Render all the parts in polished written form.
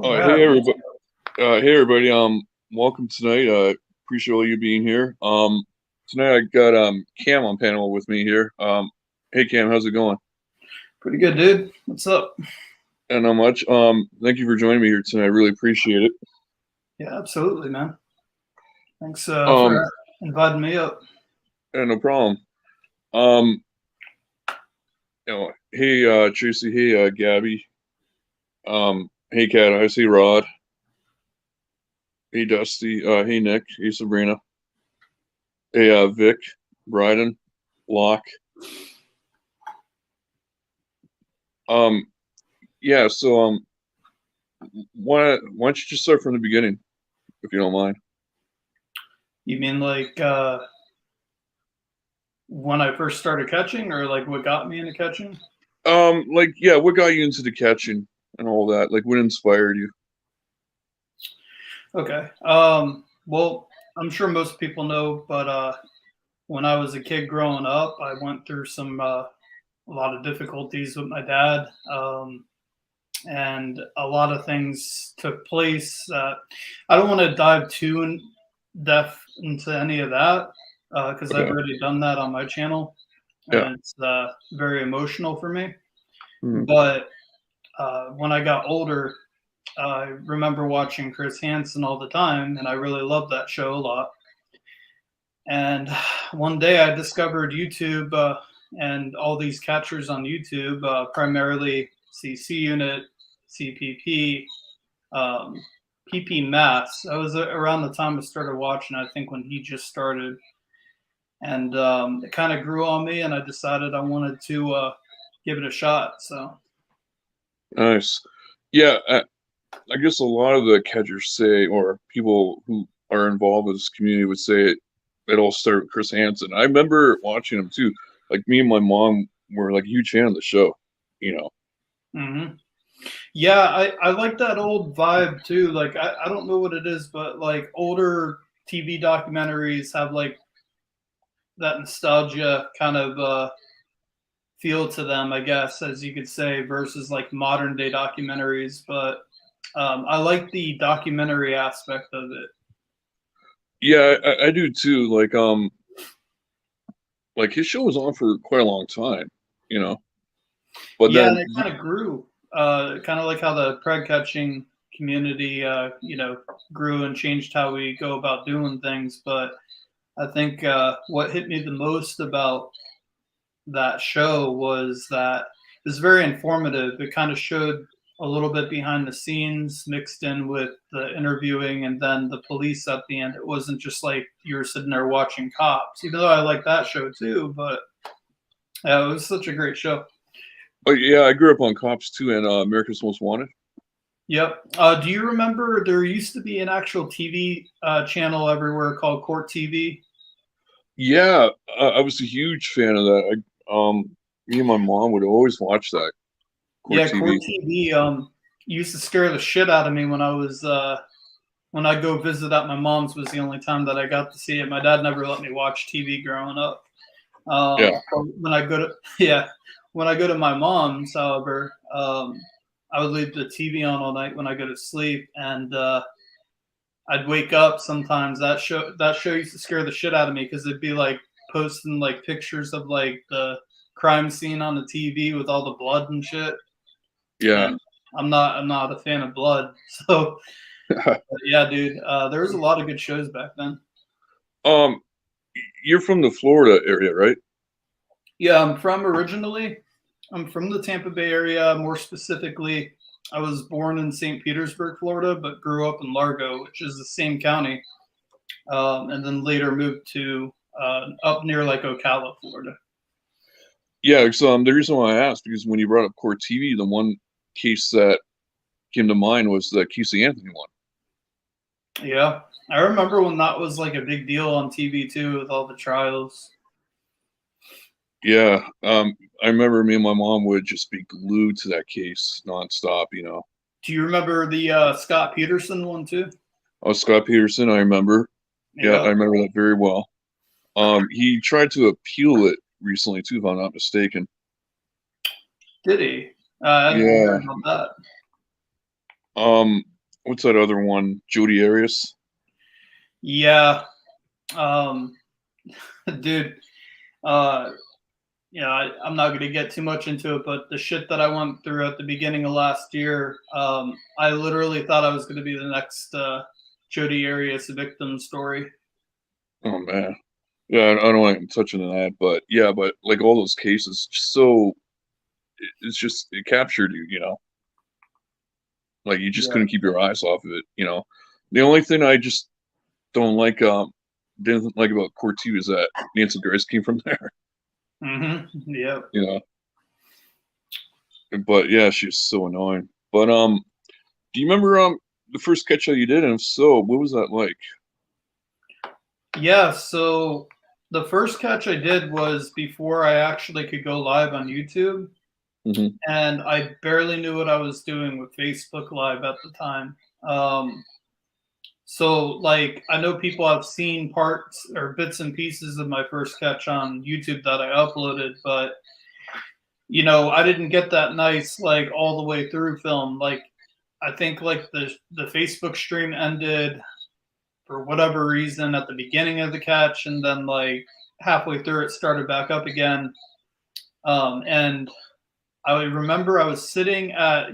All Oh, right. hey everybody. Welcome tonight. Appreciate all you being here. Tonight I got Cam on panel with me here. Hey Cam, how's it going? Pretty good, dude. What's up? And not much. Thank you for joining me here tonight. I really appreciate it. Yeah, absolutely, man. Thanks Um, for inviting me up. and no problem. Um, hey Tracy. Hey Gabby. Hey Kat. I see Rod. Hey Dusty. Hey Nick. Hey Sabrina. Hey Vic. Bryden. Locke. Um, yeah. So why don't you just start from the beginning, if you don't mind? You mean like when I first started catching, or like what got me into catching? Like, yeah, what got you into the catching and all that? Like, what inspired you? Okay. Well, I'm sure most people know, but when I was a kid growing up, I went through a lot of difficulties with my dad. And a lot of things took place. I don't want to dive too in depth into any of that because I've Okay. already done that on my channel, Yeah. and it's very emotional for me. Mhm. But when I got older, I remember watching Chris Hansen all the time, and I really loved that show a lot. And one day I discovered YouTube and all these catchers on YouTube, primarily CC Unit, CPP, um, PP Mass. That was around the time I started watching, I think, when he just started. And it kind of grew on me, and I decided I wanted to give it a shot. So, Nice. Yeah, I guess a lot of the catchers say, or people who are involved with this community would say it all started with Chris Hansen. I remember watching him too. Like me and my mom were like a huge fan of the show, you know. hmm yeah, I like that old vibe too. Like, I don't know what it is, but like older TV documentaries have like that nostalgia kind of feel to them, I guess, as you could say, versus like modern day documentaries. But I like the documentary aspect of it. Yeah, I do too. Like his show was on for quite a long time, you know. But Yeah, and then, it kind of grew, kind of like how the preg catching community, grew and changed how we go about doing things. But I think what hit me the most about that show was that it was very informative. It kind of showed a little bit behind the scenes mixed in with the interviewing and then the police at the end. It wasn't just like you were sitting there watching cops, even though I like that show too. But yeah, it was such a great show. oh yeah, I grew up on Cops too, and America's Most Wanted. Yep. Do you remember there used to be an actual TV channel everywhere called Court TV? Yeah, I was a huge fan of that. Me and my mom would always watch that Court Yeah, Court TV. TV used to scare the shit out of me when I was when I go visit at my mom's was the only time that I got to see it. My dad never let me watch TV growing up. Yeah, When I go to yeah, when I go to my mom's, however, I would leave the TV on all night when I go to sleep, and I'd wake up sometimes. That show used to scare the shit out of me because it'd be like posting like pictures of like the crime scene on the TV with all the blood and shit. yeah. And I'm not a fan of blood, so yeah, dude. There was a lot of good shows back then. um, you're from the Florida area, right? Yeah, I'm from the Tampa Bay area. More specifically, I was born in St. Petersburg, Florida, but grew up in Largo, which is the same county, and then later moved to up near like Ocala, Florida. Yeah. So the reason why I asked because when you brought up Court TV, the one case that came to mind was the Casey Anthony one. Yeah, I remember when that was like a big deal on TV too, with all the trials. Yeah. I remember me and my mom would just be glued to that case nonstop. You know. Do you remember the Scott Peterson one too? Oh, Scott Peterson, I remember. Yeah, I Yeah, remember that very well. He tried to appeal it recently too, if I'm not mistaken. did he? I didn't hear Yeah. about that. What's that other one? Jody Arias. Yeah, um, dude. Uh, I'm not going to get too much into it, but the shit that I went through at the beginning of last year, I literally thought I was going to be the next Jodi Arias victim story. Oh man. Yeah, I don't want to touch on that, but yeah, but like all those cases, so it's just it captured you, you know. Like you just Yeah. couldn't keep your eyes off of it, you know. The only thing I just don't like, didn't like about Court Two is that Nancy Grace came from there, Yeah. you know. But yeah, she's so annoying. But do you remember the first sketch that you did? And if so, what was that like? Yeah. So the first catch I did was before I actually could go live on YouTube, Hmm. and I barely knew what I was doing with Facebook Live at the time. So, like, I know people have seen parts or bits and pieces of my first catch on YouTube that I uploaded, but I didn't get that nice like all the way through film. Like, I think like the Facebook stream ended for whatever reason at the beginning of the catch, and then like halfway through it started back up again. And I remember I was sitting at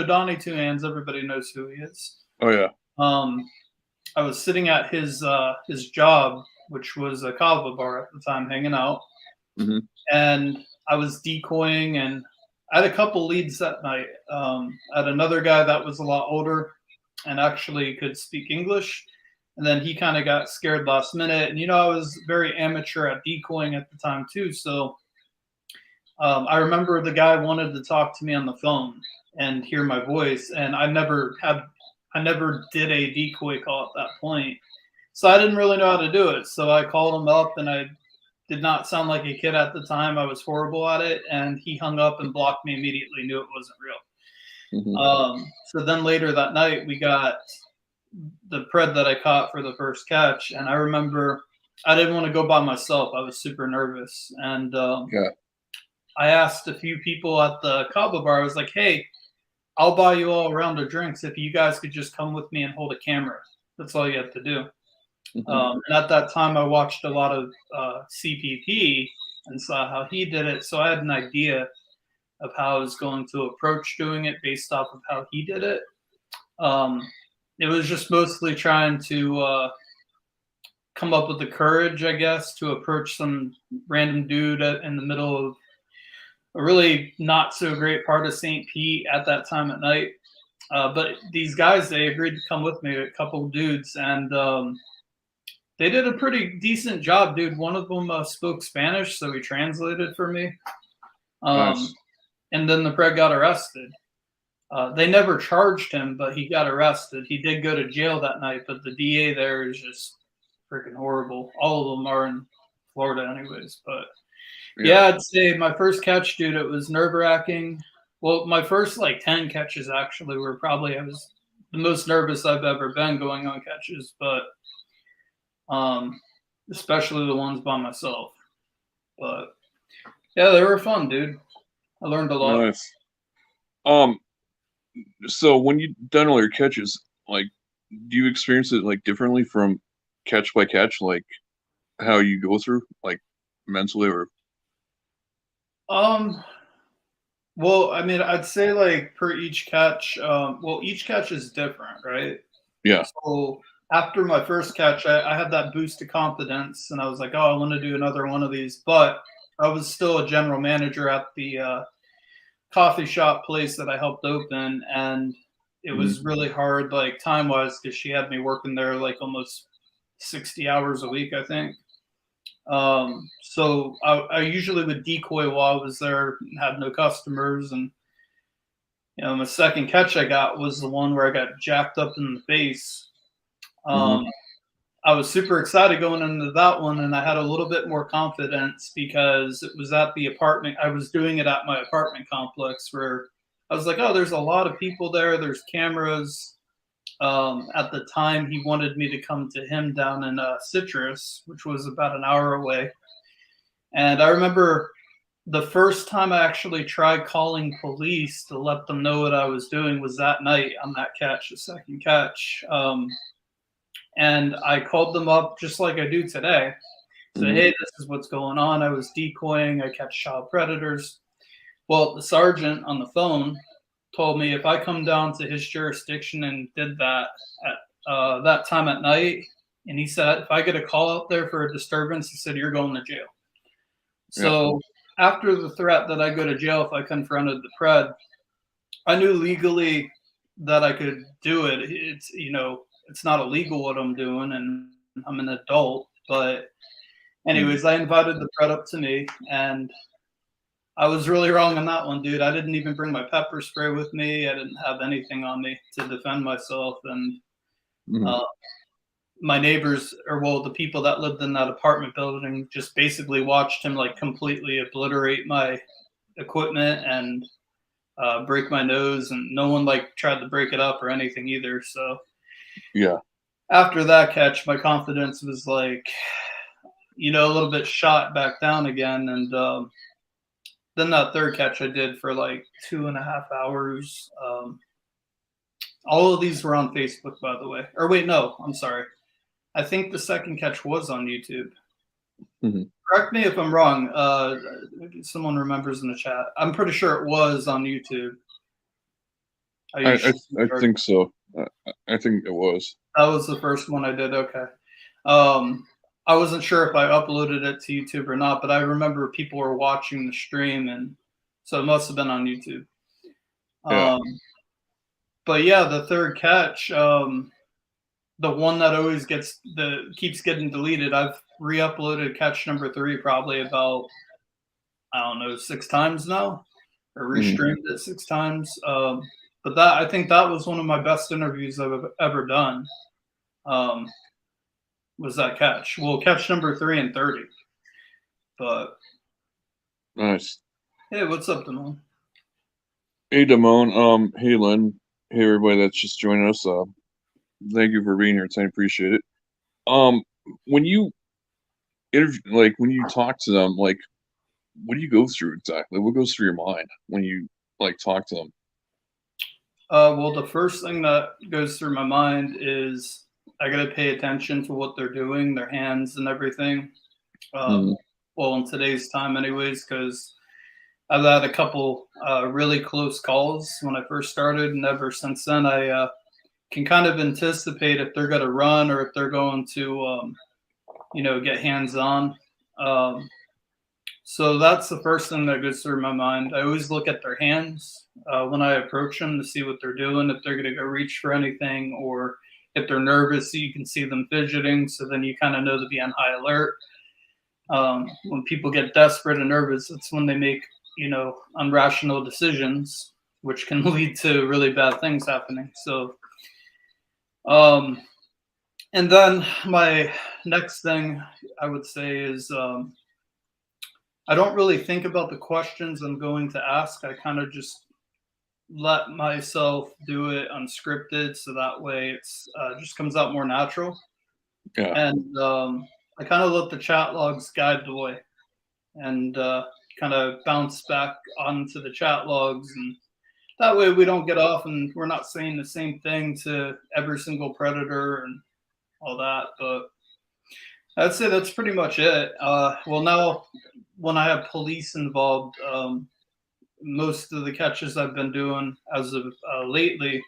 Donnie Two Hands. Everybody knows who he is. Oh yeah. Um, I was sitting at his job, which was a kava bar at the time, hanging out, Hmm. and I was decoying, and I had a couple leads that night. I had another guy that was a lot older and actually could speak English, and then he kind of got scared last minute. And I was very amateur at decoying at the time too, so I remember the guy wanted to talk to me on the phone and hear my voice, and I never did a decoy call at that point. So I didn't really know how to do it. So I called him up, and I did not sound like a kid at the time. I was horrible at it, and he hung up and blocked me immediately, knew it wasn't real. Hmm. So then later that night, we got the pred that I caught for the first catch. And I remember I didn't want to go by myself. I was super nervous. And Yeah. I asked a few people at the Cabo bar, I was like, hey, I'll buy you all a round of drinks if you guys could just come with me and hold a camera. That's all you have to do. Hmm. And at that time, I watched a lot of CPP and saw how he did it. So I had an idea of how I was going to approach doing it based off of how he did it. Um, it was just mostly trying to come up with the courage, I guess, to approach some random dude in the middle of a really not so great part of St. Pete at that time at night. But these guys, they agreed to come with me, a couple of dudes, and they did a pretty decent job, dude. One of them spoke Spanish, so he translated for me. Um, Nice. and then the pred got arrested. They never charged him, but he got arrested. He did go to jail that night, but the DA there is just freaking horrible. All of them are in Florida, anyways. But Yeah. yeah, I'd say my first catch, dude, it was nerve wracking. Well, my first like 10 catches actually were probably, I was the most nervous I've ever been going on catches, but um, especially the ones by myself. But yeah, they were fun, dude. I learned a lot. Nice. Um, so when you done all your catches, like, do you experience it like differently from catch by catch, like how you go through, like mentally or? Um, well, I mean, I'd say like per each catch, well, each catch is different, right? Yeah. So after my first catch, I had that boost of confidence, and I was like, oh, I want to do another one of these. But I was still a general manager at the coffee shop place that I helped open, and it Hmm. was really hard, like time wise, because she had me working there like almost 60 hours a week, I think. So I usually would decoy while I was there, had no customers, and my second catch I got was the one where I got jacked up in the face. Hmm. Um, I was super excited going into that one, and I had a little bit more confidence because it was at the apartment. I was doing it at my apartment complex where I was like, oh, there's a lot of people there. There's cameras. At the time, he wanted me to come to him down in Citrus, which was about an hour away. And I remember the first time I actually tried calling police to let them know what I was doing was that night on that catch, the second catch. And I called them up just like I do today. Say, Hmm. hey, this is what's going on. I was decoying. I catch child predators. Well, the sergeant on the phone told me if I come down to his jurisdiction and did that at that time at night, and he said if I get a call out there for a disturbance, he said you're going to jail. Yeah. So after the threat that I go to jail if I confronted the pred, I knew legally that I could do it. It's it's not illegal what I'm doing, and I'm an adult. But Mhm. anyways, I invited the pred up to me, and I was really wrong on that one, dude. I didn't even bring my pepper spray with me. I didn't have anything on me to defend myself, and Mhm. uh, my neighbors, or well, the people that lived in that apartment building, just basically watched him like completely obliterate my equipment and break my nose, and no one like tried to break it up or anything either. So Yeah. after that catch, my confidence was like, a little bit shot back down again, and then that third catch I did for like 2.5 hours. All of these were on Facebook, by the way. Or wait, no, I'm sorry. I think the second catch was on YouTube. Mhm. Correct me if I'm wrong. Maybe someone remembers in the chat. I'm pretty sure it was on YouTube. Are I, you I I sure? think so. I think it was. That was the first one I did. Okay. Um, I wasn't sure if I uploaded it to YouTube or not, but I remember people were watching the stream, and so it must have been on YouTube. Yeah. Um, but yeah, the third catch, the one that always keeps getting deleted. I've re-uploaded catch number 3 probably about, I don't know, 6 times now, or Mhm. restreamed it 6 times. But that I think that was one of my best interviews I've ever done. Um, was that catch? Well, catch number 3 and 30. But Nice. hey, what's up, Damon? Hey, Damone. Hey, Lynn. Hey, everybody that's just joining us. Thank you for being here. I appreciate it. Um, when you interview, like when you talk to them, like what do you go through exactly? What goes through your mind when you like talk to them? Well, the first thing that goes through my mind is I got to pay attention to what they're doing, their hands and everything. Hmm. Well, in today's time, anyways, because I've had a couple really close calls when I first started, and ever since then, I can kind of anticipate if they're going to run or if they're going to, get hands on. Um, so that's the first thing that goes through my mind. I always look at their hands when I approach them to see what they're doing, if they're going to go reach for anything, or if they're nervous, so you can see them fidgeting. So then you kind of know to be on high alert. When people get desperate and nervous, it's when they make, unrational decisions, which can lead to really bad things happening. So, um, and then my next thing I would say is I don't really think about the questions I'm going to ask. I kind of just let myself do it unscripted, so that way it's just comes out more natural. Yeah. And I kind of let the chat logs guide the way, and kind of bounce back onto the chat logs, and that way we don't get off and we're not saying the same thing to every single predator and all that. But I'd say that's pretty much it. Well, now when I have police involved, most of the catches I've been doing as of lately,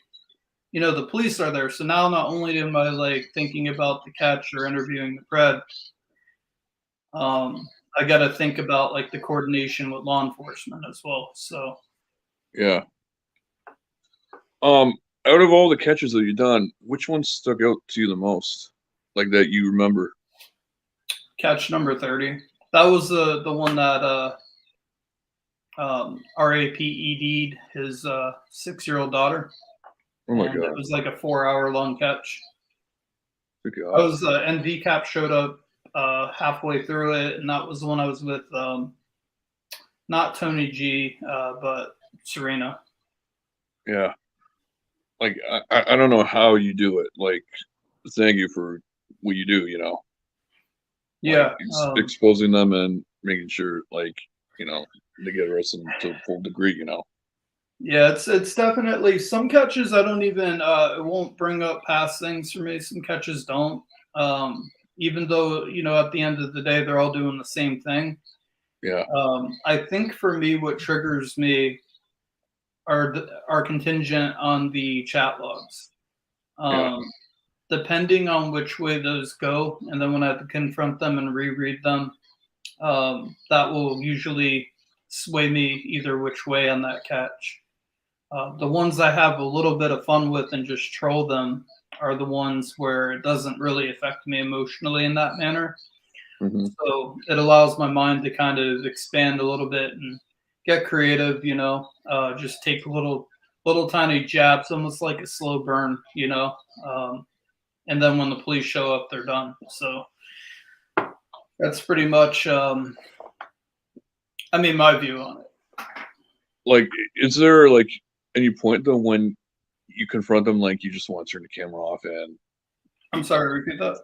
the police are there. So now not only am I like thinking about the catch or interviewing the pred, um, I got to think about like the coordination with law enforcement as well. So Yeah. Um, Out of all the catches that you've done, which one stuck out to you the most? Like that you remember? catch number 30, that was the one that RAPED'd his 6-year-old daughter, Oh my and it God. was like a 4 hour long catch. Good I God. was NV Cap showed up halfway through it, and that was the one I was with not Tony G, but Serena. Yeah. Like I don't know how you do it. Like thank you for what you do, like Yeah, exposing them and making sure like, you know, they get arrested to a full degree, you know. Yeah, it's definitely some catches I don't even it won't bring up past things for me. Some catches don't. Even though, at the end of the day they're all doing the same thing. Yeah, I think for me what triggers me are contingent on the chat logs. yeah, Um, Depending on which way those go, and then when I have to confront them and reread them, that will usually sway me either which way on that catch. The ones I have a little bit of fun with and just troll them are the ones where it doesn't really affect me emotionally in that manner. hmm, So it allows my mind to kind of expand a little bit and get creative, just take little tiny jabs, almost like a slow burn, and then when the police show up, they're done. So that's pretty much, my view on it. like, is there like any point though when you confront them, like you just want to turn the camera off? And I'm sorry, repeat that.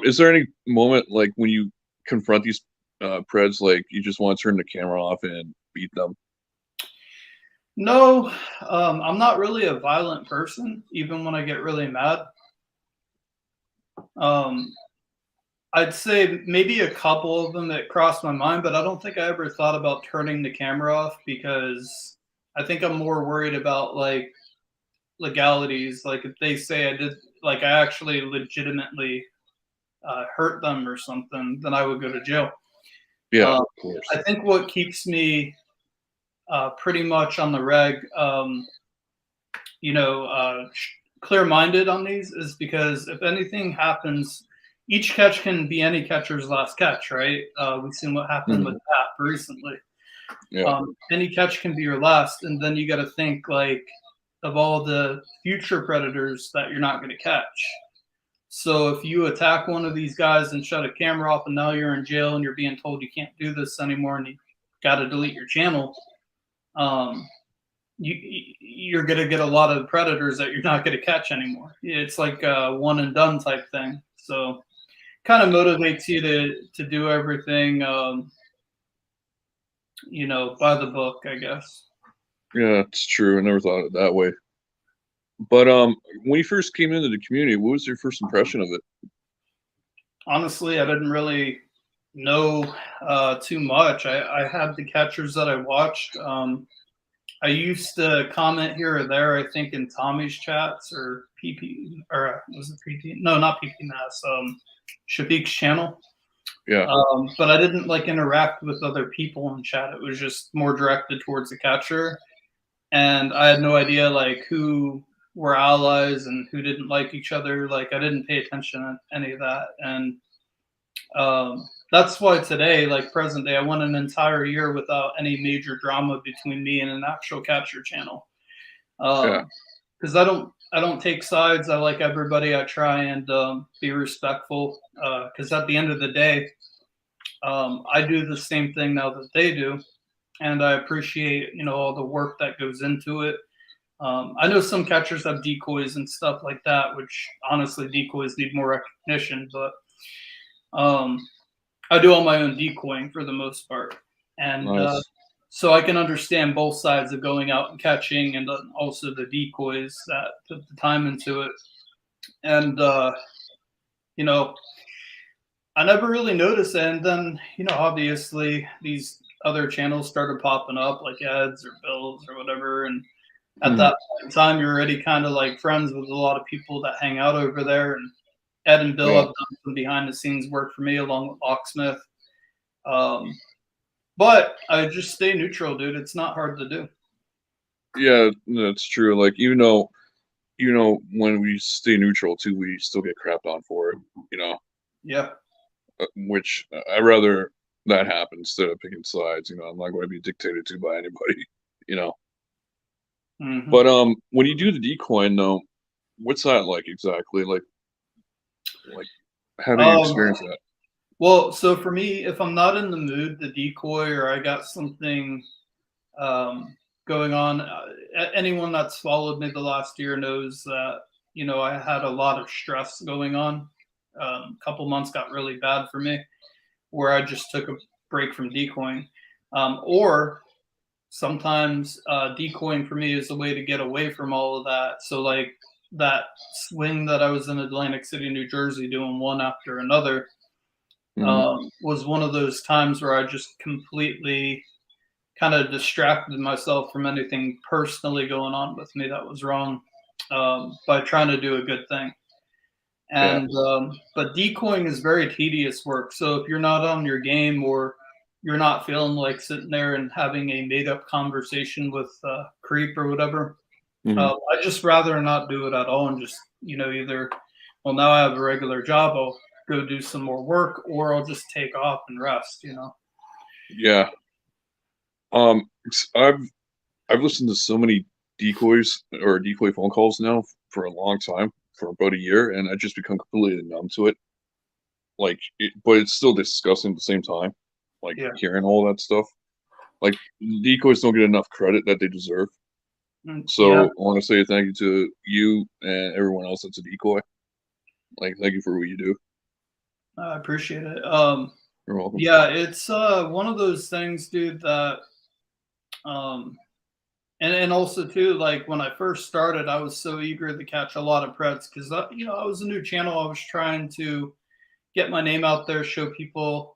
is there any moment like when you confront these preds, like you just want to turn the camera off and beat them? No, I'm not really a violent person, even when I get really mad. Um, I'd say maybe a couple of them that crossed my mind, but I don't think I ever thought about turning the camera off because I think I'm more worried about like legalities. Like if they say I did, like I actually legitimately hurt them or something, then I would go to jail. Yeah, Uh, of course. I think what keeps me pretty much on the reg, you know, uh, clear-minded on these is because if anything happens, each catch can be any catcher's last catch, right? We've seen what happened with Hmm. that recently. Yeah, Any catch can be your last, and then you got to think like of all the future predators that you're not going to catch. So if you attack one of these guys and shut a camera off, and now you're in jail and you're being told you can't do this anymore, and you got to delete your channel, um, you're going to get a lot of predators that you're not going to catch anymore. It's like a one and done type thing. So kind of motivates you to do everything, by the book, I guess. yeah, it's true. I never thought of it that way. But when you first came into the community, what was your first impression of it? Honestly, I didn't really know too much. I had the catchers that I watched. I used to comment here or there, I think, in Tommy's chats or PP, or was it PP? No, not PP Mass. Shafiq's channel. Yeah, But I didn't like interact with other people in chat. It was just more directed towards the catcher, and I had no idea like who were allies and who didn't like each other. Like I didn't pay attention to any of that, and that's why today, like present day, I went an entire year without any major drama between me and an actual catcher channel. yeah, Because I don't take sides. I like everybody. I try and be respectful. Because at the end of the day, I do the same thing now that they do, and I appreciate all the work that goes into it. I know some catchers have decoys and stuff like that, which honestly decoys need more recognition, but um, I do all my own decoying for the most part, and nice. so I can understand both sides of going out and catching, and also the decoys that put the time into it. And you know, I never really noticed it, and then obviously these other channels started popping up, like Eds or Bills or whatever, and at Hmm. that point in time, you're already kind of like friends with a lot of people that hang out over there, and Ed and Bill Yeah, have done some behind the scenes work for me along with Locksmith. Um, But I just stay neutral, dude. It's not hard to do. yeah, that's true. Like when we stay neutral too, we still get crapped on for it. You know, Yeah. which I rather that happen instead of picking sides. I'm not going to be dictated to by anybody. You know. Hmm. But when you do the decoin though, what's that like exactly? Like how do you Um, experience that? well, so for me, if I'm not in the mood, the decoy, or I got something going on, anyone that's followed me the last year knows that I had a lot of stress going on. A couple months got really bad for me, where I just took a break from decoying. Or sometimes decoying for me is a way to get away from all of that. So like that swing that I was in Atlantic City, New Jersey, doing one after another, Hmm. was one of those times where I just completely kind of distracted myself from anything personally going on with me that was wrong, by trying to do a good thing. Yeah. And but decoying is very tedious work. So if you're not on your game, or you're not feeling like sitting there and having a made up conversation with creep or whatever, Hmm. I just rather not do it at all, and just, either, well, now I have a regular job, I'll go do some more work, or I'll just take off and rest. Yeah. I've listened to so many decoys or decoy phone calls now for a long time, for about a year, and I just become completely numb to it. Like, but it's still disgusting at the same time. Like Yeah. hearing all that stuff. Like decoys don't get enough credit that they deserve. Yeah, So I want to say thank you to you and everyone else that's a decoy. Like, thank you for what you do. I appreciate it. You're welcome. Yeah, it's one of those things, dude, that um and also too, like when I first started, I was so eager to catch a lot of preds because I was a new channel. I was trying to get my name out there, show people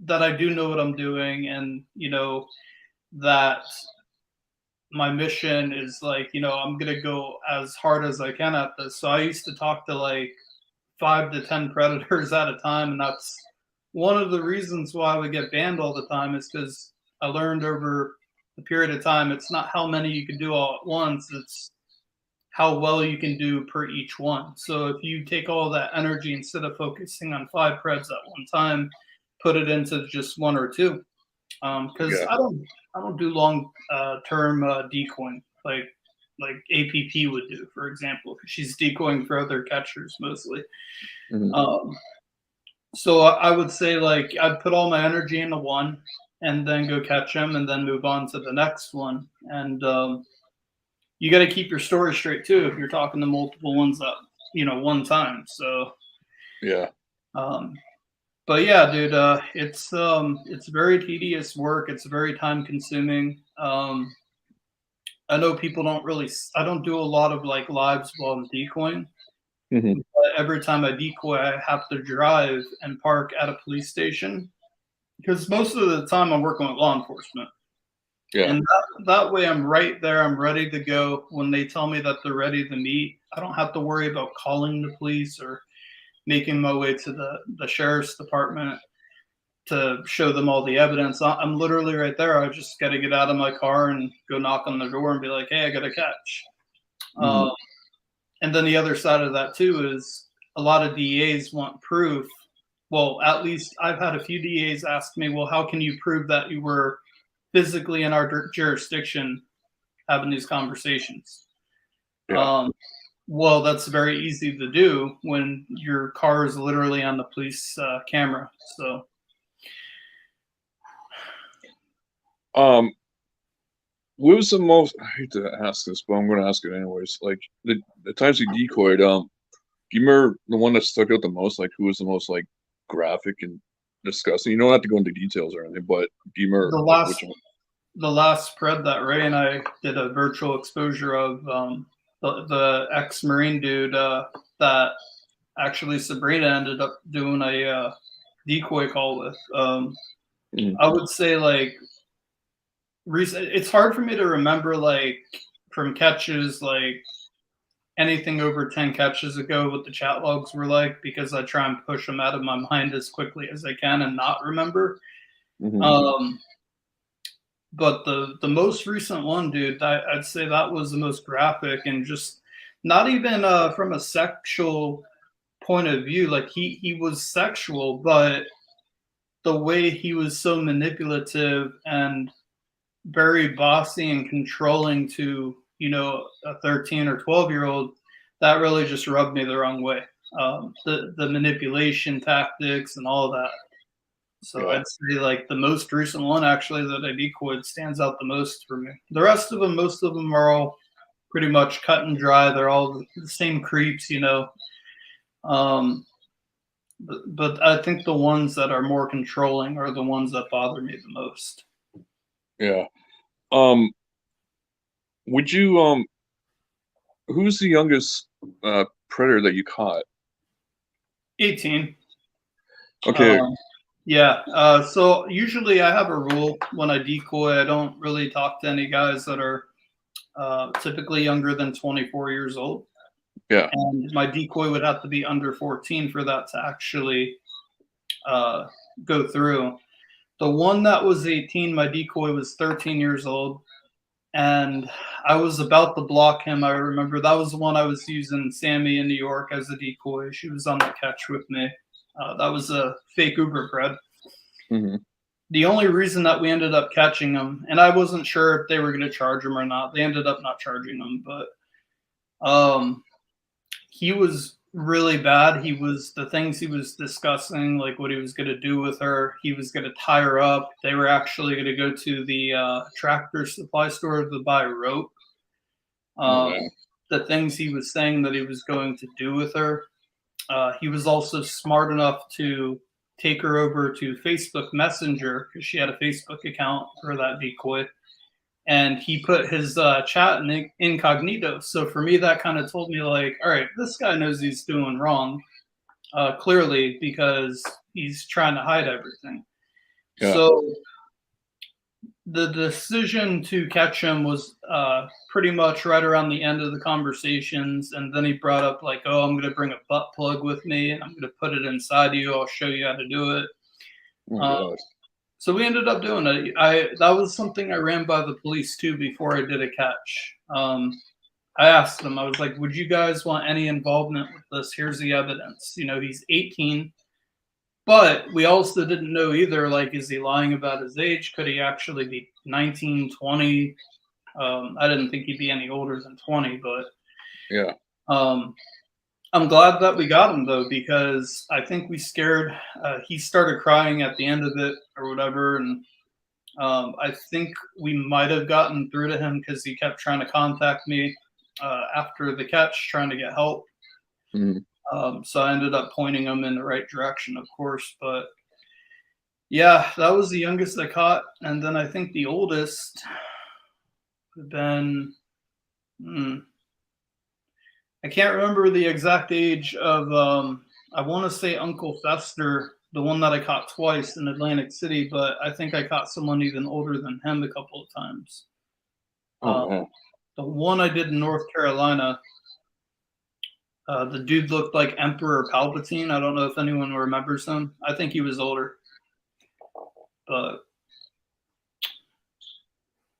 that I do know what I'm doing, and that my mission is like, I'm gonna go as hard as I can at this. So I used to talk to like 5 to 10 predators at a time, and that's one of the reasons why I would get banned all the time, is because I learned over the period of time, it's not how many you can do all at once, it's how well you can do per each one. So if you take all that energy, instead of focusing on 5 preds at one time, put it into just one or two. Because Yeah. I don't do long term decoying like APP would do, for example. She's decoying for other catchers mostly. Hmm. Um, so I would say like I'd put all my energy into one, and then go catch him, and then move on to the next one. And you got to keep your story straight too if you're talking to multiple ones at one time. So, Yeah. um, but yeah, dude, it's very tedious work. It's very time consuming. I know people don't really. I don't do a lot of like lives while I'm decoying. Hmm. But every time I decoy, I have to drive and park at a police station, because most of the time I'm working with law enforcement. Yeah. And that way I'm right there. I'm ready to go. When they tell me that they're ready to meet, I don't have to worry about calling the police or making my way to the sheriff's department to show them all the evidence. I'm literally right there. I just got to get out of my car and go knock on the door and be like, hey, I got a catch. Hmm. And then the other side of that too is a lot of DAs want proof. Well, at least I've had a few DAs ask me, well, how can you prove that you were physically in our jurisdiction having these conversations? Yeah. Well, that's very easy to do when your car is literally on the police camera. So, Um, what was the most? I hate to ask this, but I'm going to ask it anyways. Like the times you decoyed. Do you remember the one that stuck out the most? Like, who was the most like graphic and disgusting? You don't have to go into details or anything, but do you remember the like last which one? the last spread that Ray and I did a virtual exposure of, the ex-Marine dude that actually Sabrina ended up doing a decoy call with. Mm, I would say like recent. It's hard for me to remember like from catches like anything over 10 catches ago what the chat logs were like, because I try and push them out of my mind as quickly as I can and not remember. mm-hmm, Um, but the most recent one, dude, I'd say that was the most graphic, and just not even from a sexual point of view. Like he was sexual, but the way he was so manipulative and very bossy and controlling to a 13 or 12-year-old, that really just rubbed me the wrong way. The manipulation tactics and all that. So yeah, I'd say like the most recent one actually that I decoyed stands out the most for me. The rest of them, most of them are all pretty much cut and dry. They're all the same creeps. Um, But I think the ones that are more controlling are the ones that bother me the most. Yeah. Um, would you who's the youngest predator that you caught? 18. Okay. Um, yeah. So usually I have a rule when I decoy. I don't really talk to any guys that are typically younger than 24 years old. Yeah. And my decoy would have to be under 14 for that to actually uh, go through. The one that was 18, my decoy was 13 years old. And I was about to block him. I remember that was the one I was using Sammy in New York as a decoy. She was on the catch with me. That was a fake Uber bred. Hmm. The only reason that we ended up catching him, and I wasn't sure if they were going to charge him or not. They ended up not charging him, but he was really bad. He was the things he was discussing, like what he was going to do with her. He was going to tie her up. They were actually going to go to the tractor supply store to buy rope. Oh Um, man. the things he was saying that he was going to do with her. He was also smart enough to take her over to Facebook Messenger because she had a Facebook account for that decoy. And he put his chat in incognito. So for me, that kind of told me, like, all right, this guy knows he's doing wrong, clearly, because he's trying to hide everything. Yeah. So the decision to catch him was pretty much right around the end of the conversations, and then he brought up like, "Oh, I'm going to bring a butt plug with me, and I'm going to put it inside you. I'll show you how to do it." Oh my Uh, God. so we ended up doing it. I That was something I ran by the police too before I did a catch. I asked them, I was like, "Would you guys want any involvement with this? Here's the evidence. You know, he's 18." But we also didn't know either, like, is he lying about his age? Could he actually be 19, 20? I didn't think he'd be any older than 20, but Yeah. um, I'm glad that we got him though, because I think we scared. He started crying at the end of it or whatever, and I think we might have gotten through to him because he kept trying to contact me after the catch, trying to get help. Hmm. So I ended up pointing him in the right direction, of course. But yeah, that was the youngest I caught, and then I think the oldest would have been. Hmm, I can't remember the exact age of. I want to say Uncle Fester, the one that I caught twice in Atlantic City, but I think I caught someone even older than him a couple of times. Oh Um, man. the one I did in North Carolina, the dude looked like Emperor Palpatine. I don't know if anyone remembers him. I think he was older, but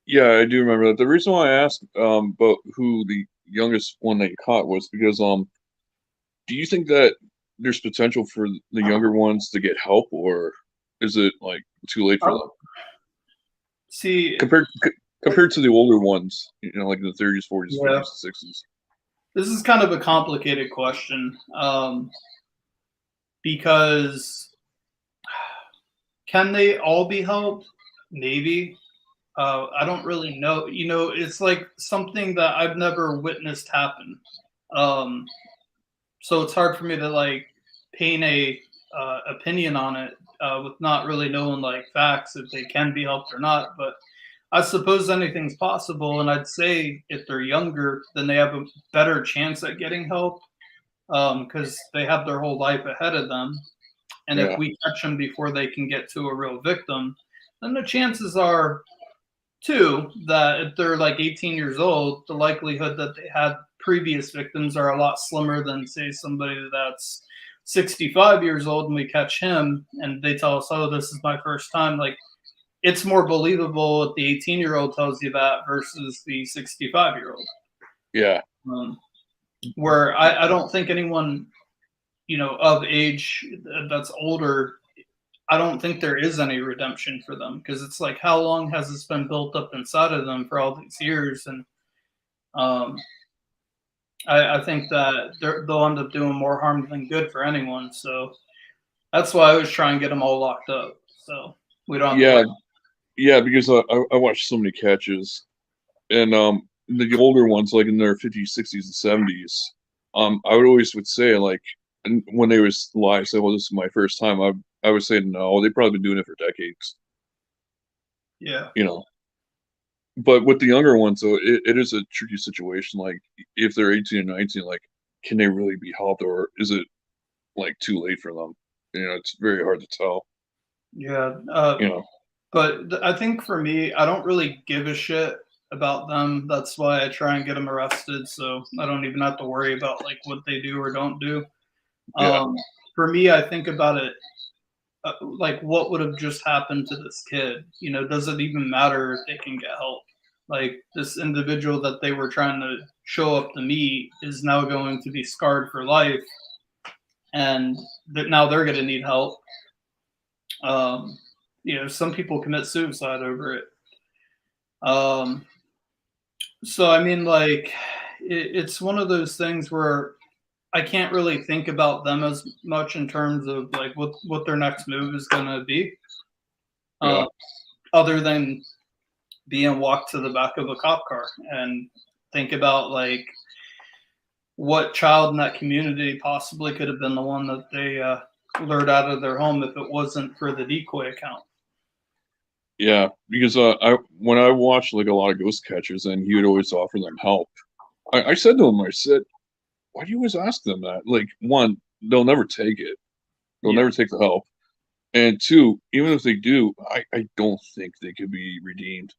Yeah, I do remember that. The reason why I asked about who the youngest one that you caught was because do you think that there's potential for the younger ones to get help, or is it like too late for them oh, see, compared to the older ones? You know, like in the 30s, 40s, yeah, 50s, and 60s. this is kind of a complicated question because can they all be helped? Maybe. I don't really know. You know, it's like something that I've never witnessed happen. Um, so it's hard for me to like paint a opinion on it with not really knowing like facts if they can be helped or not. But I suppose anything's possible, and I'd say if they're younger, then they have a better chance at getting help because they have their whole life ahead of them. And if Yeah, we catch them before they can get to a real victim, then the chances are too that if they're like 18 years old, the likelihood that they had previous victims are a lot slimmer than say somebody that's 65 years old and we catch him and they tell us, "Oh, this is my first time." Like it's more believable if the 18-year-old tells you that versus the 65-year-old. yeah, Um, where I don't think anyone, you know, of age that's older, I don't think there is any redemption for them because it's like, how long has this been built up inside of them for all these years? And um, I think that they'll end up doing more harm than good for anyone. So that's why I always try and get them all locked up. So we don't have to worry. yeah, yeah. Because I watched so many catches, and the older ones, like in their 50s, 60s, and 70s, I would always would say like and when they was lie, say, "Well, this is my first time," I would say no. They've probably been doing it for decades, Yeah. you know. But with the younger ones, though, it is a tricky situation. Like if they're 18 and 19, like can they really be helped, or is it like too late for them? It's very hard to tell. Yeah. You know, But I think for me, I don't really give a shit about them. That's why I try and get them arrested, so I don't even have to worry about like what they do or don't do. yeah, Um, for me, I think about it like what would have just happened to this kid. Does it even matter if they can get help? Like this individual that they were trying to show up to meet is now going to be scarred for life, and that now they're going to need help. Um, some people commit suicide over it. Um, so I mean, like, it's one of those things where I can't really think about them as much in terms of like what their next move is going to be, yeah, uh, other than being walked to the back of a cop car and think about like what child in that community possibly could have been the one that they lured out of their home if it wasn't for the decoy account. yeah. Because I when I watched like a lot of ghost catchers, and he would always offer them help. I said to him, I said, "Why do you always ask them that? Like, one, they'll never take it. They'll Yeah. never take the help, and two, even if they do, I don't think they could be redeemed."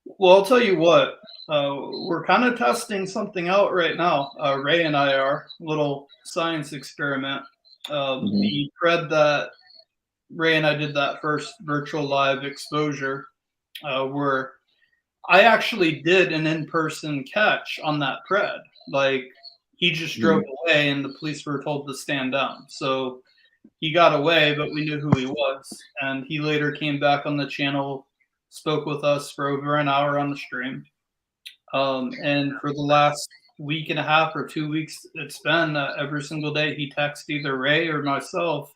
Well, I'll tell you what. We're kind of testing something out right now. Ray and I are little science experiment. Hmm. The thread that Ray and I did that first virtual live exposure, where I actually did an in-person catch on that pred. Like he just drove Hmm. away, and the police were told to stand down. So he got away, but we knew who he was, and he later came back on the channel, spoke with us for over an hour on the stream. And for the last week and a half or 2 weeks, it's been every single day he texts either Ray or myself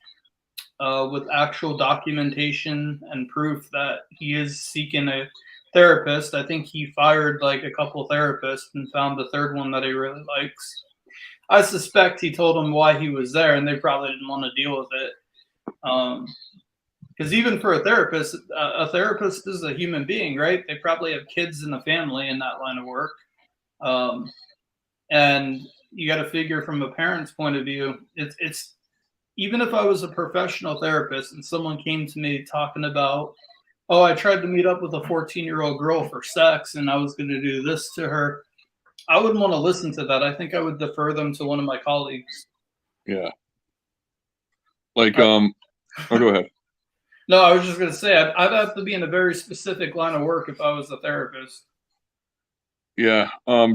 with actual documentation and proof that he is seeking a therapist. I think he fired like a couple therapists and found the third one that he really likes. I suspect he told them why he was there, and they probably didn't want to deal with it. Because even for a therapist is a human being, right? They probably have kids in the family in that line of work. Um, and you got to figure from a parent's point of view, it's even if I was a professional therapist and someone came to me talking about, oh, I tried to meet up with a 14-year-old girl for sex and I was going to do this to her, I wouldn't want to listen to that. I think I would defer them to one of my colleagues. Yeah, like Uh, Oh, go ahead. no, I was just going to say, I'd have to be in a very specific line of work if I was a therapist. Yeah,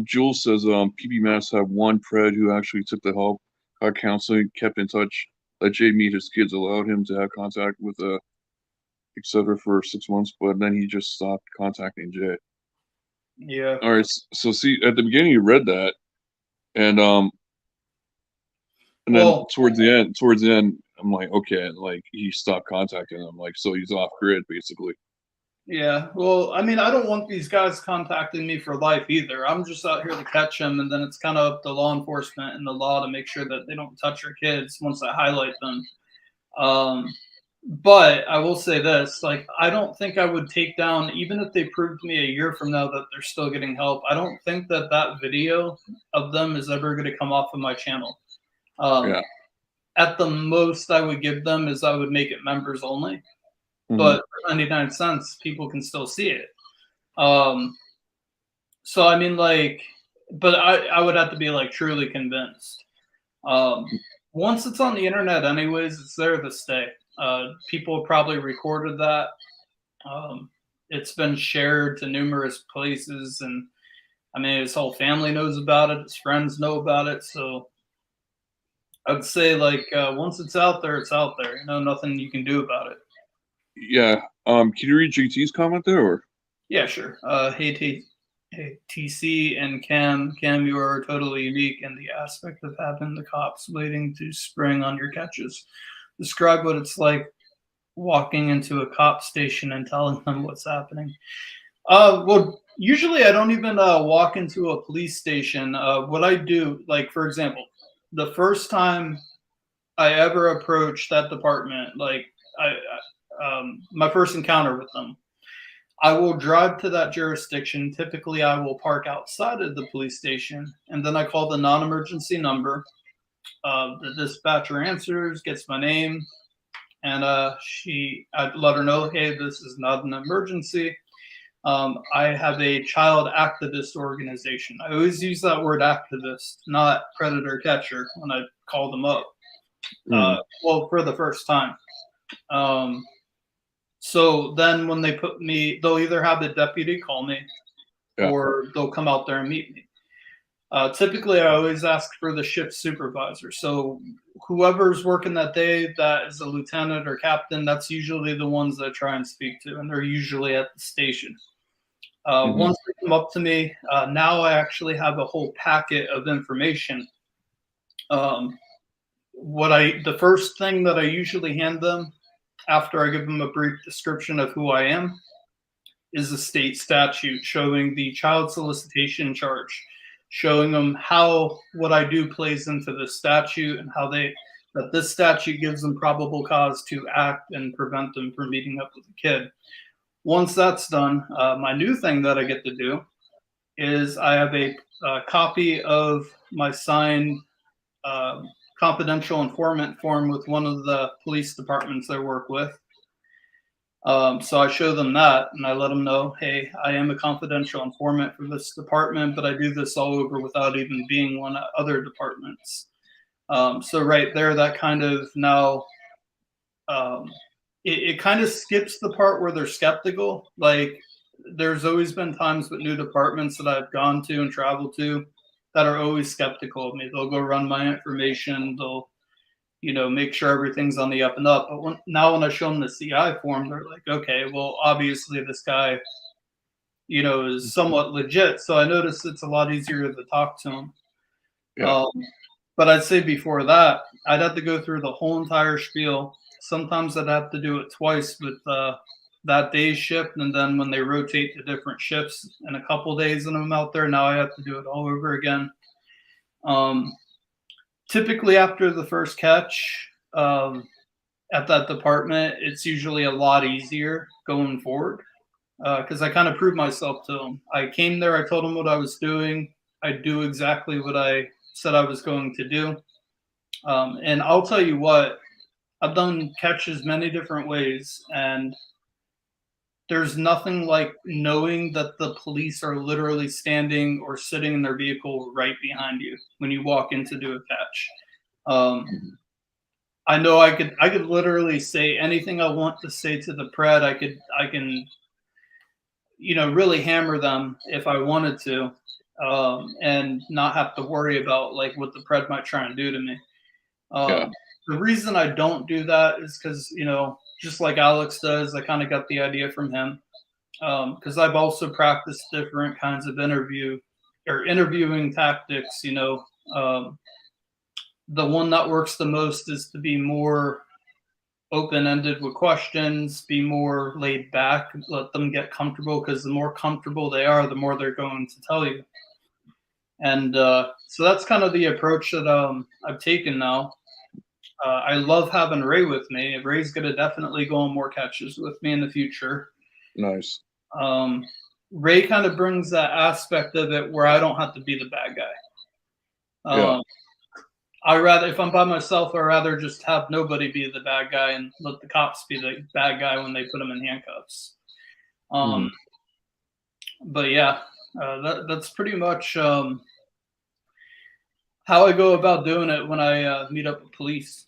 Jules says PB Mass have one pred who actually took the help, got counseling, kept in touch, let Jay meet his kids, allowed him to have contact with etc. for 6 months, but then he just stopped contacting Jay. Yeah. All right, so see at the beginning you read that, and then Well, towards the end, I'm like, okay, like he stopped contacting him, like so he's off grid basically. yeah. Well, I mean, I don't want these guys contacting me for life either. I'm just out here to catch them, and then it's kind of up to law enforcement and the law to make sure that they don't touch your kids once I highlight them. Um, but I will say this: like, I don't think I would take down, even if they proved to me a year from now that they're still getting help. I don't think that that video of them is ever going to come off of my channel. Um, Yeah. at the most, I would give them is I would make it members only. Hmm. But for 99 cents, people can still see it. Um, so I mean, like, but I would have to be like truly convinced. Um, once it's on the internet, anyways, it's there to stay. People probably recorded that. Um, it's been shared to numerous places, and I mean, his whole family knows about it. His friends know about it. So I'd say, like, once it's out there, it's out there. Nothing you can do about it. Yeah. Can you read JT's comment there, or? Yeah, sure. Hey, TC and Cam. Cam, you are totally unique in the aspect of having the cops waiting to spring on your catches. Describe what it's like walking into a cop station and telling them what's happening. Well, usually I don't even walk into a police station. What I do, like, for example, the first time I ever approach that department, like my first encounter with them, I will drive to that jurisdiction. Typically, I will park outside of the police station, and then I call the non-emergency number. The dispatcher answers, gets my name, and I let her know, hey, this is not an emergency. I have a child activist organization. I always use that word activist, not predator catcher, when I call them up. Well, for the first time. So then when they put me, they'll either have the deputy call me or they'll come out there and meet me. Typically, I always ask for the shift supervisor. So whoever's working that day, that is a lieutenant or captain, that's usually the ones that I try and speak to, and they're usually at the station. Once they come up to me, now I actually have a whole packet of information. The first thing that I usually hand them after I give them a brief description of who I am is a state statute showing the child solicitation charge, showing them how what I do plays into the statute and how that this statute gives them probable cause to act and prevent them from meeting up with a kid. Once that's done, my new thing that I get to do is I have a copy of my signed confidential informant form with one of the police departments I work with. So I show them that and I let them know, hey, I am a confidential informant for this department, but I do this all over without even being one at other departments. So right there, that kind of now, it kind of skips the part where they're skeptical. Like there's always been times with new departments that I've gone to and traveled to that are always skeptical of me. They'll go run my information. They'll, make sure everything's on the up and up. But now when I show them the CI form, they're like, okay, well, obviously this guy, is somewhat legit. So I noticed it's a lot easier to talk to him. Yeah. But I'd say before that, I'd have to go through the whole entire spiel. Sometimes I'd have to do it twice with that day's shift. And then when they rotate to different shifts in a couple days and I'm out there, now I have to do it all over again. Typically after the first catch at that department, it's usually a lot easier going forward because I kind of proved myself to them. I came there, I told them what I was doing. I do exactly what I said I was going to do. And I'll tell you what, I've done catches many different ways, and there's nothing like knowing that the police are literally standing or sitting in their vehicle right behind you when you walk in to do a catch. I know I could literally say anything I want to say to the pred. I can really hammer them if I wanted to, and not have to worry about like what the pred might try and do to me. The reason I don't do that is because, just like Alex does, I kind of got the idea from him. Because I've also practiced different kinds of interviewing tactics. The one that works the most is to be more open-ended with questions, be more laid back, let them get comfortable, because the more comfortable they are, the more they're going to tell you. And so that's kind of the approach that I've taken now. I love having Ray with me. Ray's going to definitely go on more catches with me in the future. Nice. Ray kind of brings that aspect of it where I don't have to be the bad guy. If I'm by myself, I'd rather just have nobody be the bad guy and let the cops be the bad guy when they put them in handcuffs. But yeah, that's pretty much how I go about doing it when I meet up with police.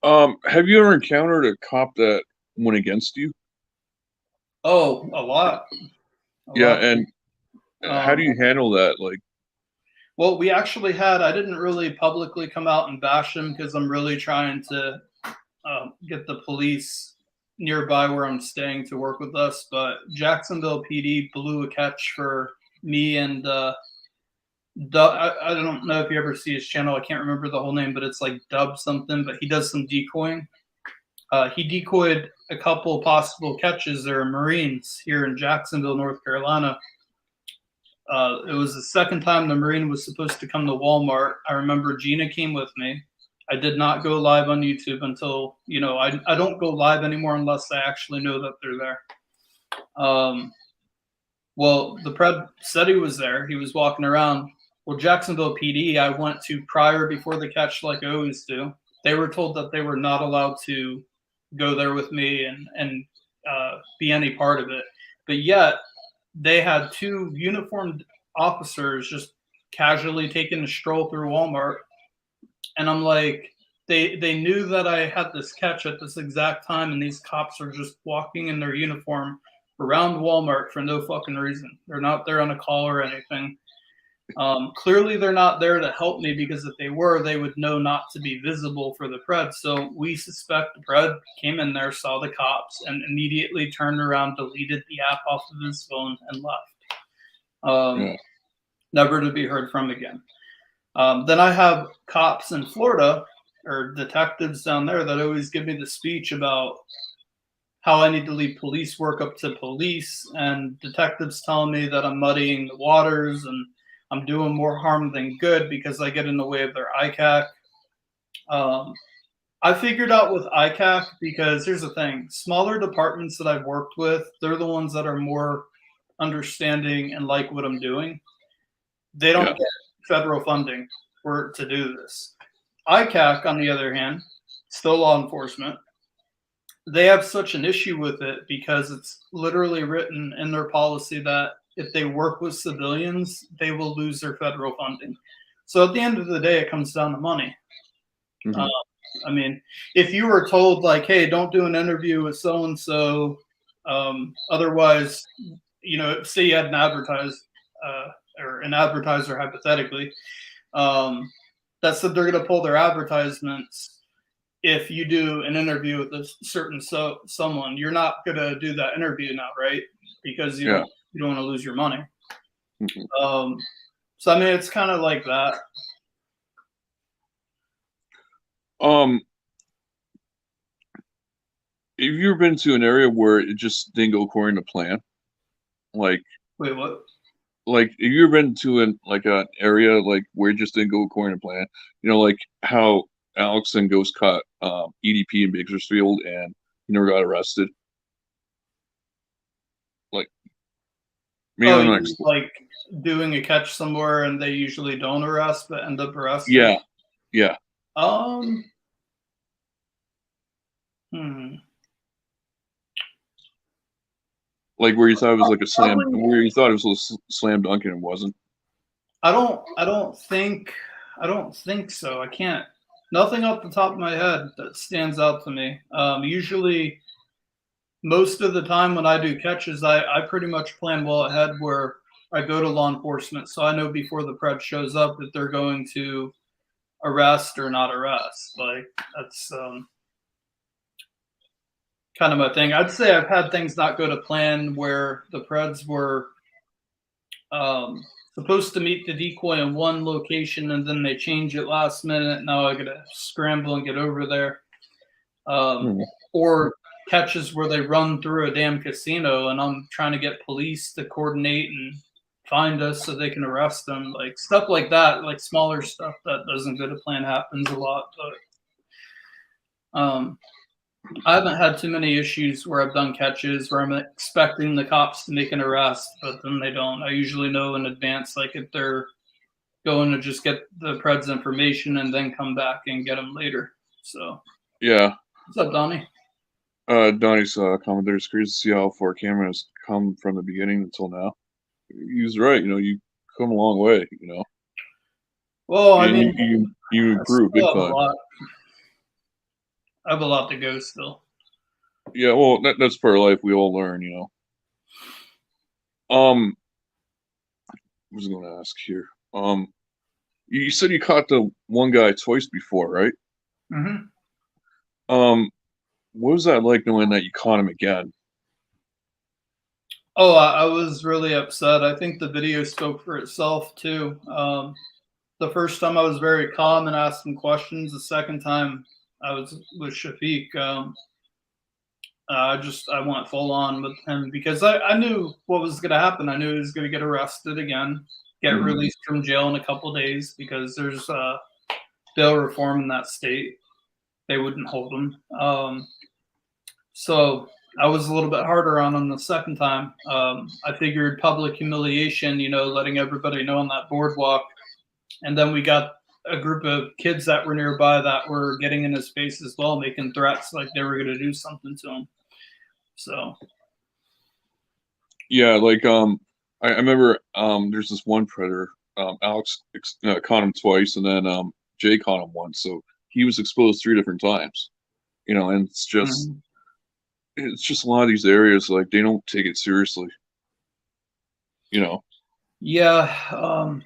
Have you ever encountered a cop that went against you? Oh, a lot. And how do you handle that? Like, well, we actually I didn't really publicly come out and bash him because I'm really trying to get the police nearby where I'm staying to work with us. But Jacksonville PD blew a catch for me and I don't know if you ever see his channel. I can't remember the whole name, but it's like Dub something. But he does some decoying. He decoyed a couple possible catches. There are Marines here in Jacksonville, North Carolina. It was the second time the Marine was supposed to come to Walmart. I remember Gina came with me. I did not go live on YouTube until, I don't go live anymore unless I actually know that they're there. Well, the Pred said he was there. He was walking around. Well, Jacksonville PD, I went to prior before the catch like I always do. They were told that they were not allowed to go there with me and be any part of it. But yet they had two uniformed officers just casually taking a stroll through Walmart. And I'm like, they knew that I had this catch at this exact time, and these cops are just walking in their uniform around Walmart for no fucking reason. They're not there on a call or anything. Clearly, they're not there to help me, because if they were, they would know not to be visible for the Pred. So we suspect the Pred came in there, saw the cops, and immediately turned around, deleted the app off of his phone, and left. Never to be heard from again. Then I have cops in Florida, or detectives down there, that always give me the speech about how I need to leave police work up to police, and detectives telling me that I'm muddying the waters and I'm doing more harm than good because I get in the way of their ICAC. I figured out with ICAC, because here's the thing, smaller departments that I've worked with, they're the ones that are more understanding and like what I'm doing. They don't get federal funding to do this. ICAC, on the other hand, still law enforcement. They have such an issue with it because it's literally written in their policy that if they work with civilians, they will lose their federal funding. So at the end of the day, it comes down to money. Mm-hmm. I mean, if you were told, like, hey, don't do an interview with so-and-so, otherwise, say you had an advertiser, hypothetically, that said they're going to pull their advertisements if you do an interview with a certain someone. You're not going to do that interview now, right? Because you don't want to lose your money. Mm-hmm. So I mean, it's kind of like that. Have you ever been to an area where it just didn't go according to plan? Like, wait, what? Like, have you ever been to an area like where it just didn't go according to plan? Like how Alex and Ghost caught EDP in Bakersfield and he never got arrested. Like, maybe like doing a catch somewhere and they usually don't arrest but end up arresting. Yeah. Like where you thought it was like a slam, where you thought it was a slam dunk and it wasn't. I don't think so. I can't. Nothing off the top of my head that stands out to me. Usually, most of the time when I do catches, I pretty much plan well ahead, where I go to law enforcement, so I know before the Pred shows up if they're going to arrest or not arrest. Like, that's kind of my thing. I'd say I've had things not go to plan where the Preds were supposed to meet the decoy in one location and then they change it last minute. Now I gotta scramble and get over there. Or catches where they run through a damn casino and I'm trying to get police to coordinate and find us so they can arrest them. Like stuff like that, like smaller stuff that doesn't go to plan happens a lot. But I haven't had too many issues where I've done catches where I'm expecting the cops to make an arrest, but then they don't. I usually know in advance, like if they're going to just get the Pred's information and then come back and get them later. So yeah. What's up, Donnie? Donnie's comment there. It's crazy to see how far Cameron has come from the beginning until now. He's right. You come a long way. Well, I mean, you improved big time. I have a lot to go still. Yeah, well, that's part of life. We all learn, I was going to ask here. You said you caught the one guy twice before, right? Mm-hmm. What was that like knowing that you caught him again? Oh, I was really upset. I think the video spoke for itself too. The first time I was very calm and asked him questions. The second time I was with Shafiq. I went full on with him because I knew what was going to happen. I knew he was going to get arrested again, get released from jail in a couple of days because there's bail reform in that state, they wouldn't hold him. So I was a little bit harder on him the second time. I figured public humiliation, letting everybody know on that boardwalk. And then we got a group of kids that were nearby that were getting in his face as well, making threats like they were going to do something to him. So, Yeah, like I remember there's this one predator. Alex caught him twice, and then Jay caught him once. So he was exposed 3 different times. And mhm. it's just a lot of these areas like they don't take it seriously. You know. Yeah.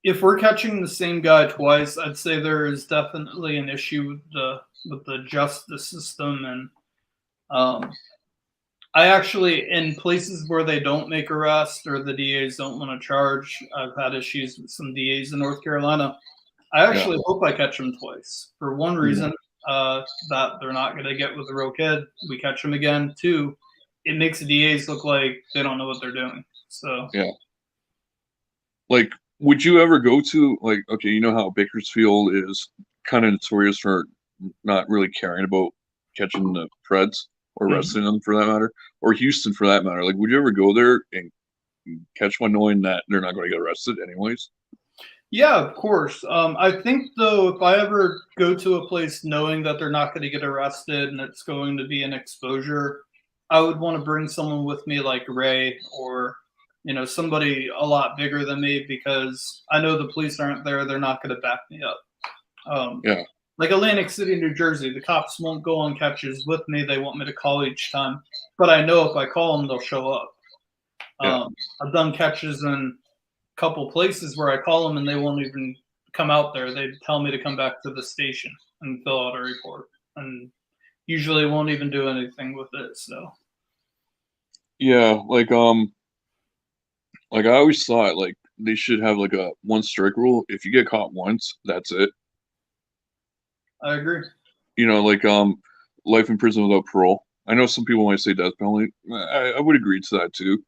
If we're catching the same guy twice, I'd say there is definitely an issue with the justice system. And I actually, in places where they don't make arrests or the DAs don't want to charge, I've had issues with some DAs in North Carolina. I Yeah. actually hope I catch them twice for one reason, that they're not going to get with the real kid. We catch them again. Two, it makes the DAs look like they don't know what they're doing. So Yeah. Like, would you ever go to like, okay, you know how Bakersfield is kind of notorious for not really caring about catching the Preds or mhm. arresting them for that matter, or Houston for that matter. Like, would you ever go there and catch one knowing that they're not going to get arrested anyways? Yeah, of course. I think though, if I ever go to a place knowing that they're not going to get arrested and it's going to be an exposure, I would want to bring someone with me like Ray or somebody a lot bigger than me because I know the police aren't there. They're not going to back me up. Um, Yeah. like Atlantic City, New Jersey, the cops won't go on catches with me. They want me to call each time, but I know if I call them, they'll show up. Yeah. I've done catches in couple places where I call them and they won't even come out there. They tell me to come back to the station and fill out a report, and usually won't even do anything with it. So Yeah. Like I always thought like they should have like a one strike rule. If you get caught once, that's it. I agree. Like life in prison without parole. I know some people might say death penalty. I would agree to that too.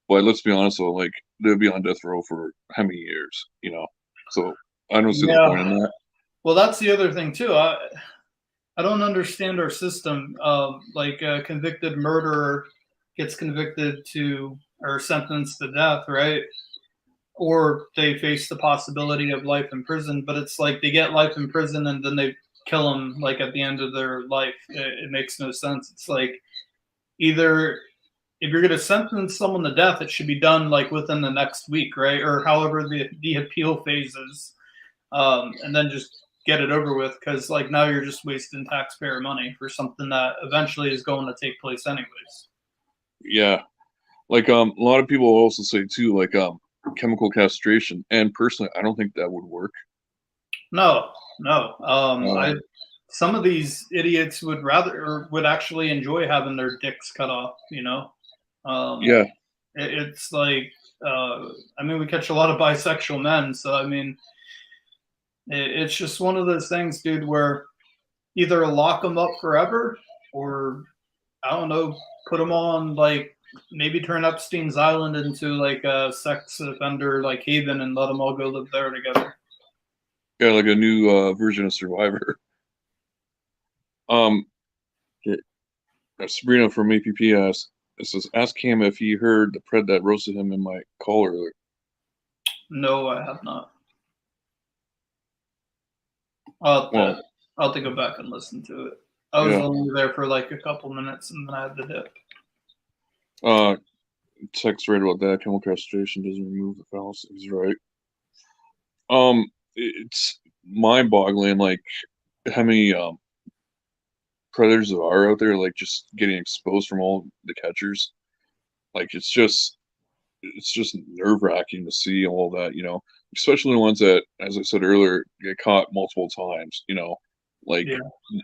But let's be honest though, like they'll be on death row for how many years? So I don't see the point in Yeah. that. Well, that's the other thing too. I don't understand our system. Like a convicted murderer gets convicted to or sentenced to death, right? Or they face the possibility of life in prison, but it's like they get life in prison and then they kill them like at the end of their life. It makes no sense. It's like either if you're going to sentence someone to death, it should be done like within the next week, right? Or however the appeal phases, and then just get it over with. Because like now you're just wasting taxpayer money for something that eventually is going to take place anyways. Yeah. Like a lot of people also say too, like chemical castration. And personally I don't think that would work. No, no. I Um some of these idiots would rather or would actually enjoy having their dicks cut off. Um, yeah, it's like I mean, we catch a lot of bisexual men, so I mean, it's just one of those things, dude, where either lock them up forever or I don't know, put them on like maybe turn Epstein's Island into like a sex offender like haven and let them all go live there together. yeah, like a new version of Survivor. Um Sabrina from APP asks, it says, ask Cam if he heard the pred that roasted him in my call earlier. No, I have not. I'll have Well, to, I'll have to go back and listen to it. I was yeah. only there for like a couple minutes and then I had to dip. Uh text right about that. Chemical castration doesn't remove the fallacy. He's right. It's mind-boggling, like how many predators there are out there, like just getting exposed from all the catchers. Like it's just nerve-wracking to see all that. Especially the ones that, as I said earlier, get caught multiple times. Like Yeah.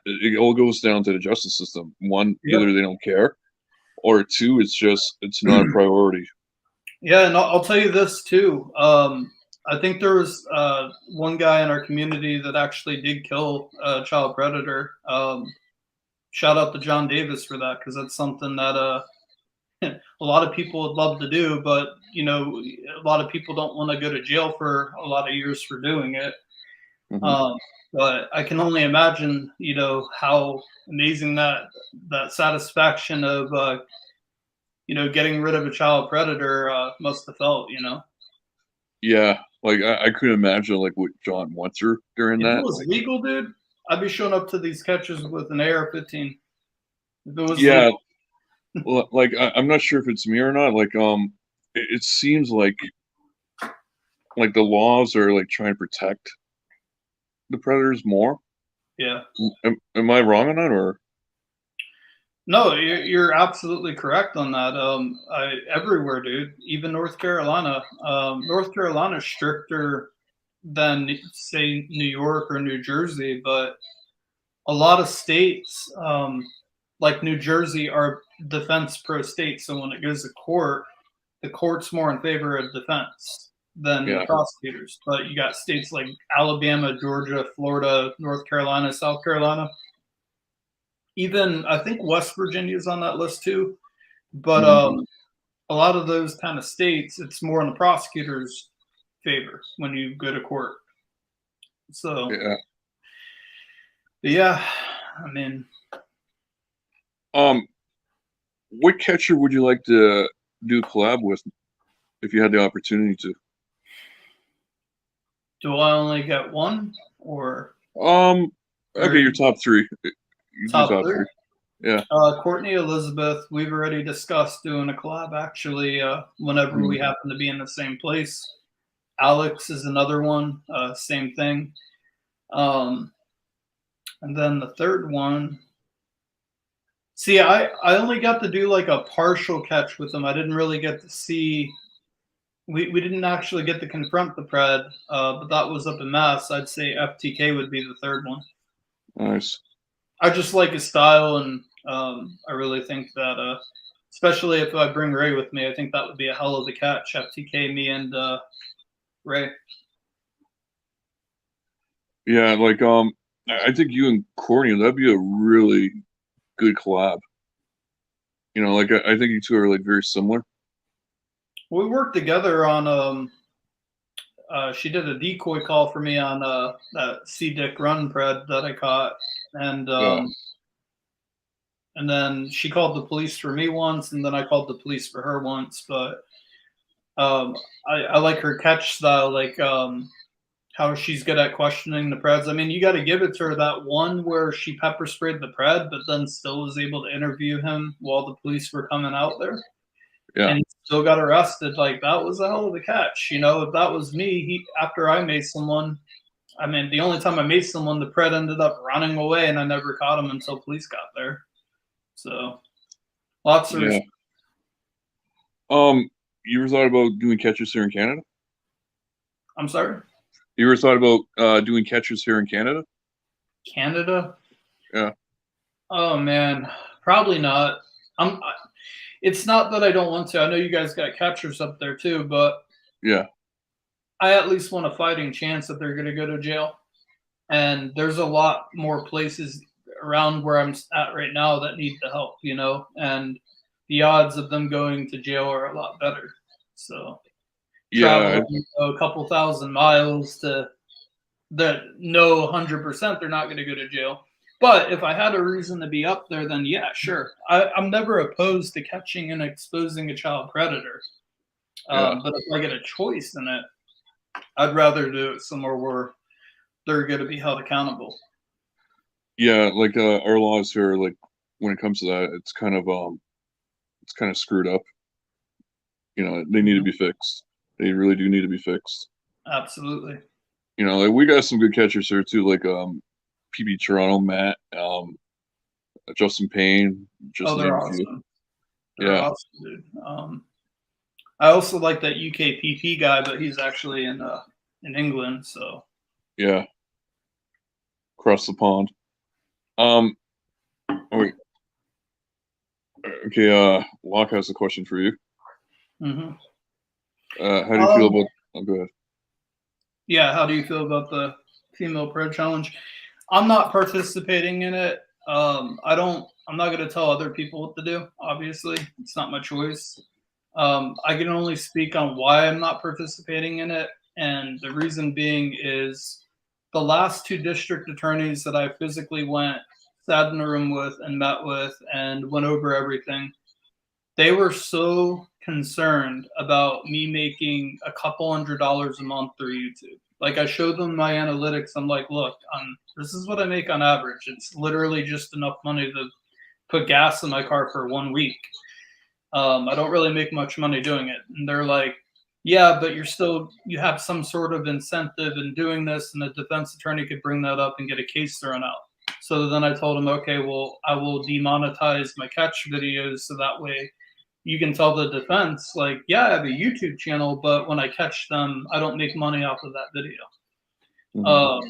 it all goes down to the justice system. One, Yep. either they don't care, or two, it's not a priority. Yeah, and I'll tell you this too. I think there was one guy in our community that actually did kill a child predator. Shout out to John Davis for that because that's something that a lot of people would love to do, but a lot of people don't want to go to jail for a lot of years for doing it. Hmm. Um, but I can only imagine, how amazing that satisfaction of getting rid of a child predator must have felt. Yeah, like I couldn't imagine like what John went through during If it that. was Like, legal, dude, I'd be showing up to these catches with an AR-15. If it was yeah, legal, like I'm not sure if it's me or not. Like, it seems like the laws are like trying to protect the predators more. yeah. Am I wrong on that, or No, you're absolutely correct on that. Everywhere, dude, even North Carolina. North Carolina's stricter than, say, New York or New Jersey, but a lot of states, like New Jersey, are defense pro states. So when it goes to court, the court's more in favor of defense than the yeah? prosecutors. But you got states like Alabama, Georgia, Florida, North Carolina, South Carolina. Even I think West Virginia is on that list too. But Hmm. a lot of those kind of states, it's more in the prosecutor's favor when you go to court. So, Yeah. but yeah, I mean, Um, what catcher would you like to do a collab with if you had the opportunity to? do I only get one or Um, okay, or your top three. You do top top three? three. Yeah. Courtney Elizabeth, we've already discussed doing a collab actually, whenever Mhm. we happen to be in the same place. Alex is another one, same thing. Um, and then the third one, see, I only got to do like a partial catch with him. I didn't really get to see. We didn't actually get to confront the pred, but that was up in Mass. I'd say FTK would be the third one. Nice. I just like his style, and I really think that, especially if I bring Ray with me, I think that would be a hell of a catch. FTK, me, and Ray. Yeah, like I think you and Courtney, that'd be a really good collab. Like I think you two are like very similar. We worked together on. She did a decoy call for me on that C Dick run pred that I caught, and Yeah. um, and then she called the police for me once, and then I called the police for her once. But um, I like her catch style, like how she's good at questioning the preds. I mean, you got to give it to her that one where she pepper sprayed the pred, but then still was able to interview him while the police were coming out there, Yeah. and he still got arrested. Like that was a hell of a catch. If that was me, after I made someone. I mean, the only time I made someone, the pred ended up running away, and I never caught him until police got there. So lots of Yeah. You ever thought about doing catches here in Canada? I'm sorry, You ever thought about doing catches here in Canada? Canada. Yeah. Oh man, probably not. I'm. It's not that I don't want to. I know you guys got catchers up there too, but Yeah. I at least want a fighting chance that they're going to go to jail. And there's a lot more places around where I'm at right now that need the help, and the odds of them going to jail are a lot better. So Yeah. traveling a couple thousand miles to that know 100% they're not going to go to jail. But if I had a reason to be up there, then yeah, sure. I'm never opposed to catching and exposing a child predator. Yeah. But if I get a choice in it, I'd rather do it somewhere where they're going to be held accountable. Yeah. Like our laws here, like when it comes to that, it's kind of screwed up. They need to Mhm. be fixed. They really do need to be fixed. Absolutely. Like we got some good catchers here too, like PB Toronto, Matt, Justin Payne, just Oh, to they're name a few. awesome. They're Yeah. awesome, dude. I also like that UKPP guy, but he's actually in England. So Yeah. Across the pond. Um. Oh, wait. Okay. Locke has a question for you. hmm How do you feel um, about? Oh, go ahead. yeah. How do you feel about the female pred challenge? I'm not participating in it. I don't. I'm not going to tell other people what to do. Obviously, it's not my choice. I can only speak on why I'm not participating in it, and the reason being is the last two district attorneys that I physically went, sat in a room with, and met with, and went over everything, they were so concerned about me making a couple $100s a month through YouTube. Like, I showed them my analytics. I'm like, look, this is what I make on average. It's literally just enough money to put gas in my car for 1 week. I don't really make much money doing it. And they're like, yeah, but you have some sort of incentive in doing this, and a defense attorney could bring that up and get a case thrown out. So then I told him, okay, well, I will demonetize my catch videos so that way you can tell the defense, like, yeah, I have a YouTube channel, but when I catch them, I don't make money off of that video. Mhm.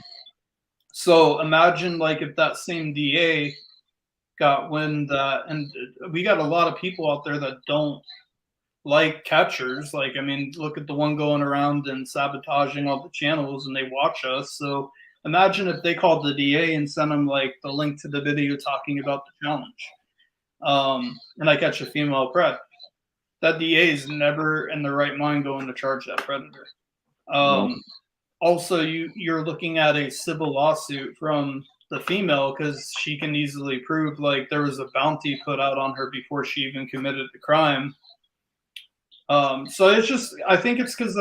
So imagine, like, if that same DA got wind that, and we got a lot of people out there that don't like catchers. Like, I mean, look at the one going around and sabotaging all the channels, and they watch us. So imagine if they called the DA and sent him like the link to the video talking about the challenge, and I catch a female pred. That DA is never in the right mind going to charge that predator. No. Also, you're looking at a civil lawsuit from the female because she can easily prove like there was a bounty put out on her before she even committed the crime. So it's just, I think it's because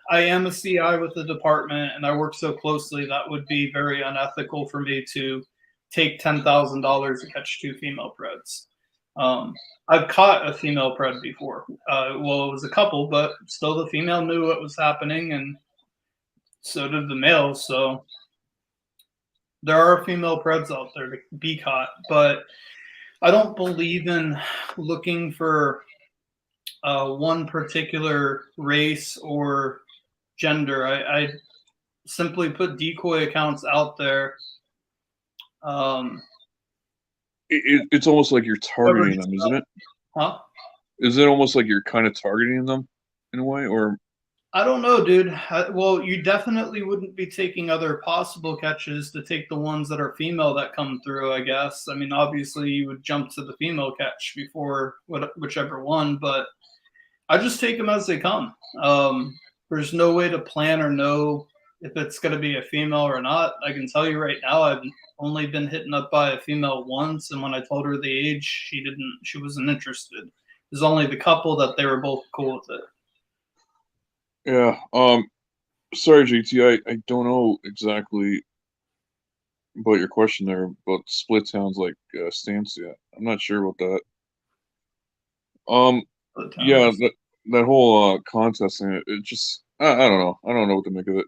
I am a CI with the department and I work so closely that would be very unethical for me to take $10,000 to catch two female preds. I've caught a female pred before. Well, it was a couple, but still the female knew what was happening, and so did the male. So there are female preds out there to be caught, but I don't believe in looking for one particular race or gender. I simply put decoy accounts out there. It's almost like you're targeting them, isn't it? Huh? Is it almost like you're kind of targeting them in a way, or? I don't know, dude. Well, you definitely wouldn't be taking other possible catches to take the ones that are female that come through, I guess. I mean, obviously, you would jump to the female catch before whichever one, but I just take them as they come. There's no way to plan or know if it's going to be a female or not. I can tell you right now, I've only been hit up by a female once, and when I told her the age, she wasn't interested. There's only the couple that they were both cool with it. Yeah. Sorry, JT. I don't know exactly about your question there about split towns like Stancia. I'm not sure about that. Yeah, that whole contest thing. It just I don't know. I don't know what to make of it.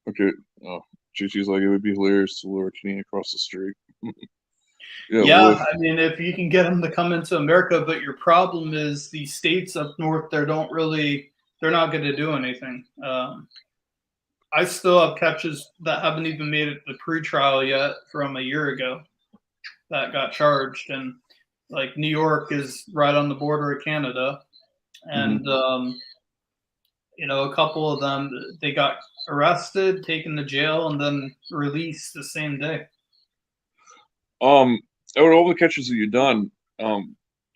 Okay. JT's like, it would be hilarious to lure a Canadian across the street. Yeah, I mean, if you can get them to come into America, but your problem is the states up north, they're not going to do anything. I still have catches that haven't even made it to pretrial yet from a year ago that got charged. And like New York is right on the border of Canada. And, a couple of them, they got arrested, taken to jail, and then released the same day. Out of all the catches that you've done,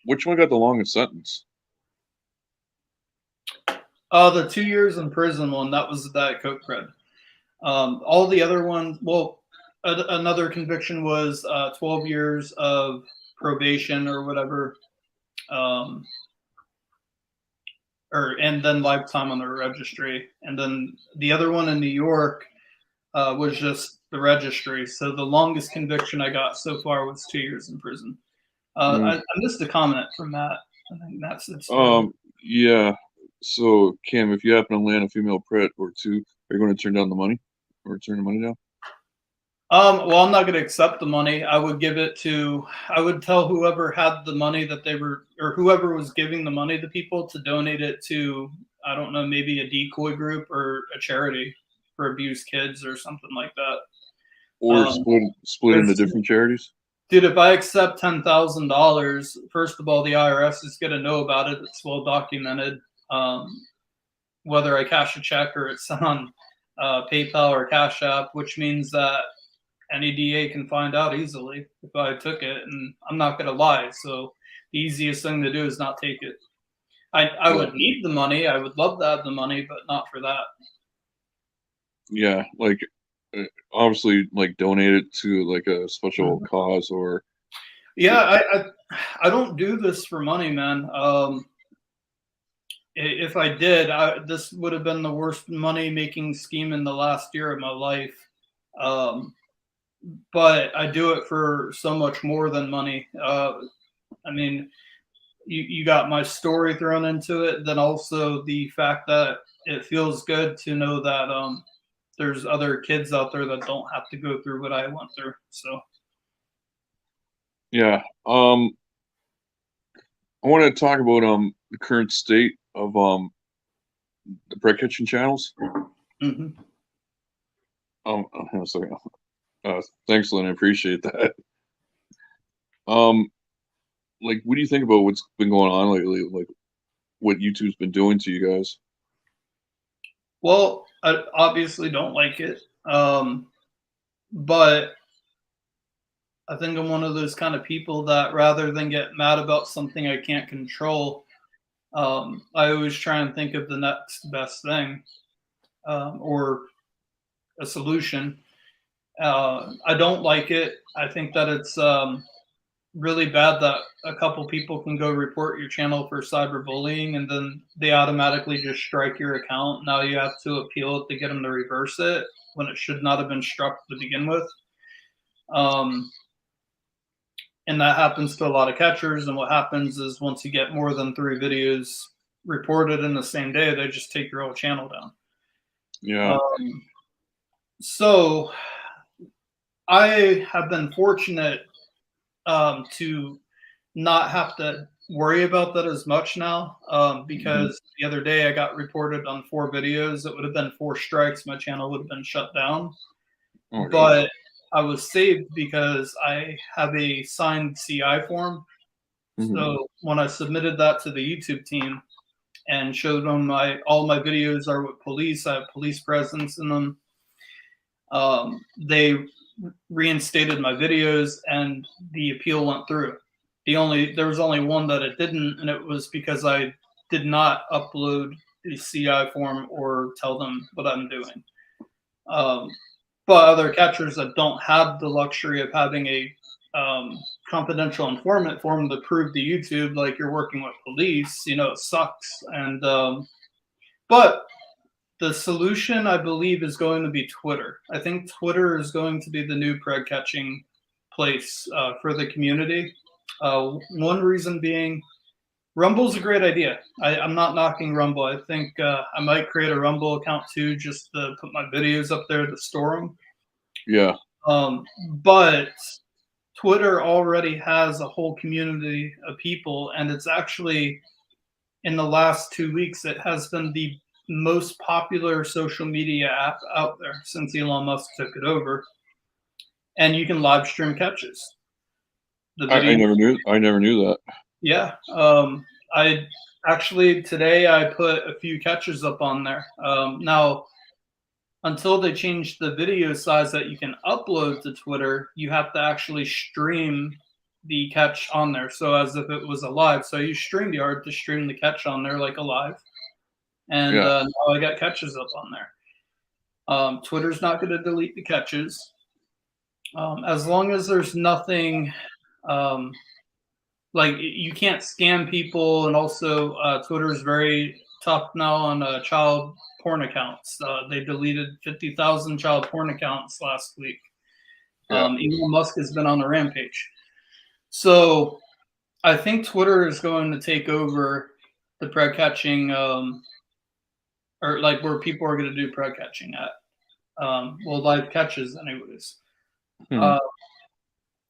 which one got the longest sentence? The 2 years in prison one, that was the Diet Coke cred. All the other ones, well, another conviction was 12 years of probation or whatever, and then lifetime on the registry. And then the other one in New York was just the registry. So the longest conviction I got so far was 2 years in prison. I missed a comment from Matt. I think that's it. Yeah. So, Cam, if you happen to land a female pred or two, are you going to turn down the money or turn the money down? Well, I'm not going to accept the money. I would tell whoever had the money or whoever was giving the money to people to donate it to, I don't know, maybe a decoy group or a charity for abused kids or something like that. Or split into different charities? Dude, if I accept $10,000, first of all, the IRS is going to know about it. It's well documented. Whether I cash a check or it's on PayPal or Cash App, which means that any DA can find out easily if I took it, and I'm not going to lie. So the easiest thing to do is not take it. I would need the money. I would love to have the money, but not for that. Yeah, like obviously like donate it to like a special Mhm. cause or Yeah, I don't do this for money, man. If I did, this would have been the worst money making scheme in the last year of my life. Um, but I do it for so much more than money. I mean, you got my story thrown into it, then also the fact that it feels good to know that there's other kids out there that don't have to go through what I went through. So, yeah. I want to talk about the current state of the bread kitchen channels. mhm. Hang on a second. Thanks, Lynn. I appreciate that. Um, like, what do you think about what's been going on lately? Like, what YouTube's been doing to you guys? Well, I obviously don't like it, but I think I'm one of those kind of people that rather than get mad about something I can't control, I always try and think of the next best thing or a solution. I don't like it. I think that it's really bad that a couple people can go report your channel for cyberbullying and then they automatically just strike your account. Now you have to appeal it to get them to reverse it when it should not have been struck to begin with. Um, and that happens to a lot of catchers. And what happens is once you get more than 3 videos reported in the same day, they just take your whole channel down. Yeah. Um, so I have been fortunate to not have to worry about that as much now Hmm. because the other day I got reported on 4 videos. It would have been 4 strikes. My channel would have been shut down. Oh my gosh. But I was saved because I have a signed CI form. Hmm. So when I submitted that to the YouTube team and showed them all my videos are with police, I have police presence in them. They reinstated my videos and the appeal went through. There was only one that it didn't, and it was because I did not upload the CI form or tell them what I'm doing. Um, but other catchers that don't have the luxury of having a confidential informant form to prove to YouTube like you're working with police, it sucks. And but the solution, I believe, is going to be Twitter. I think Twitter is going to be the new preg catching place for the community. One reason being, Rumble's a great idea. I'm not knocking Rumble. I think I might create a Rumble account too, just to put my videos up there to store them. Yeah. But Twitter already has a whole community of people, and it's actually in the last 2 weeks, it has been the most popular social media app out there since Elon Musk took it over. And you can live stream catches. The I video, never knew. I never knew that. yeah. I actually today I put a few catches up on there. Now, until they change the video size that you can upload to Twitter, you have to actually stream the catch on there. So as if it was a live. So you StreamYard to stream the catch on there like a live. And Yeah. now I got catches up on there. Twitter's not going to delete the catches as long as there's nothing um, like you can't scam people, and also Twitter is very tough now on child porn accounts. They deleted 50,000 child porn accounts last week. Yeah. Elon Musk has been on the rampage, so I think Twitter is going to take over the preg catching, or like where people are going to do preg catching at. Well, live catches, anyways. Hmm. Uh,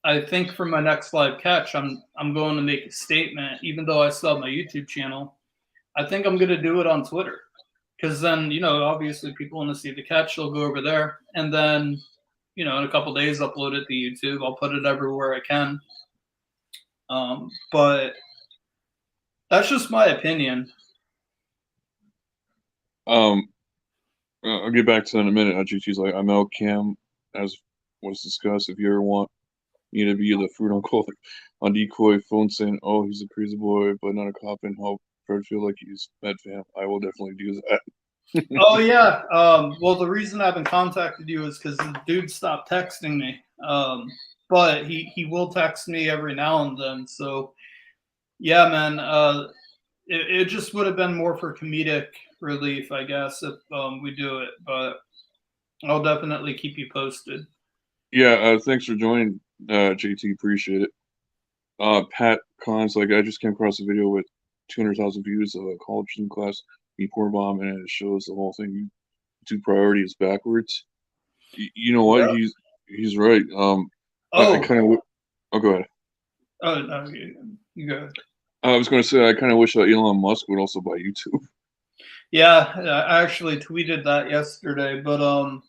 I think for my next live catch, I'm going to make a statement, even though I still have my YouTube channel. I think I'm going to do it on Twitter because then obviously people want to see the catch, they'll go over there, and then in a couple days upload it to YouTube. I'll put it everywhere I can. But that's just my opinion. Um. I'll get back to that in a minute. GT's like, I'm out cam, as was discussed. If you ever want me to be the fruit uncle on decoy phone saying, oh, he's a crazy boy, but not a cop and help Fred feel like he's med fam, I will definitely do that. Oh yeah. Well, the reason I haven't contacted you is because the dude stopped texting me. But he will text me every now and then. So yeah, man. It just would have been more for comedic relief, I guess, if we do it. But I'll definitely keep you posted. Yeah, thanks for joining, JT. Appreciate it. Pat Collins, like I just came across a video with 200,000 views of a college gym class, me poor bomb, and it shows the whole thing. You do priorities backwards. You know what? Yeah. He's right. I Oh. kind of. Oh, go ahead. Oh no. You go. I was going to say I kind of wish that Elon Musk would also buy YouTube. Yeah, I actually tweeted that yesterday. But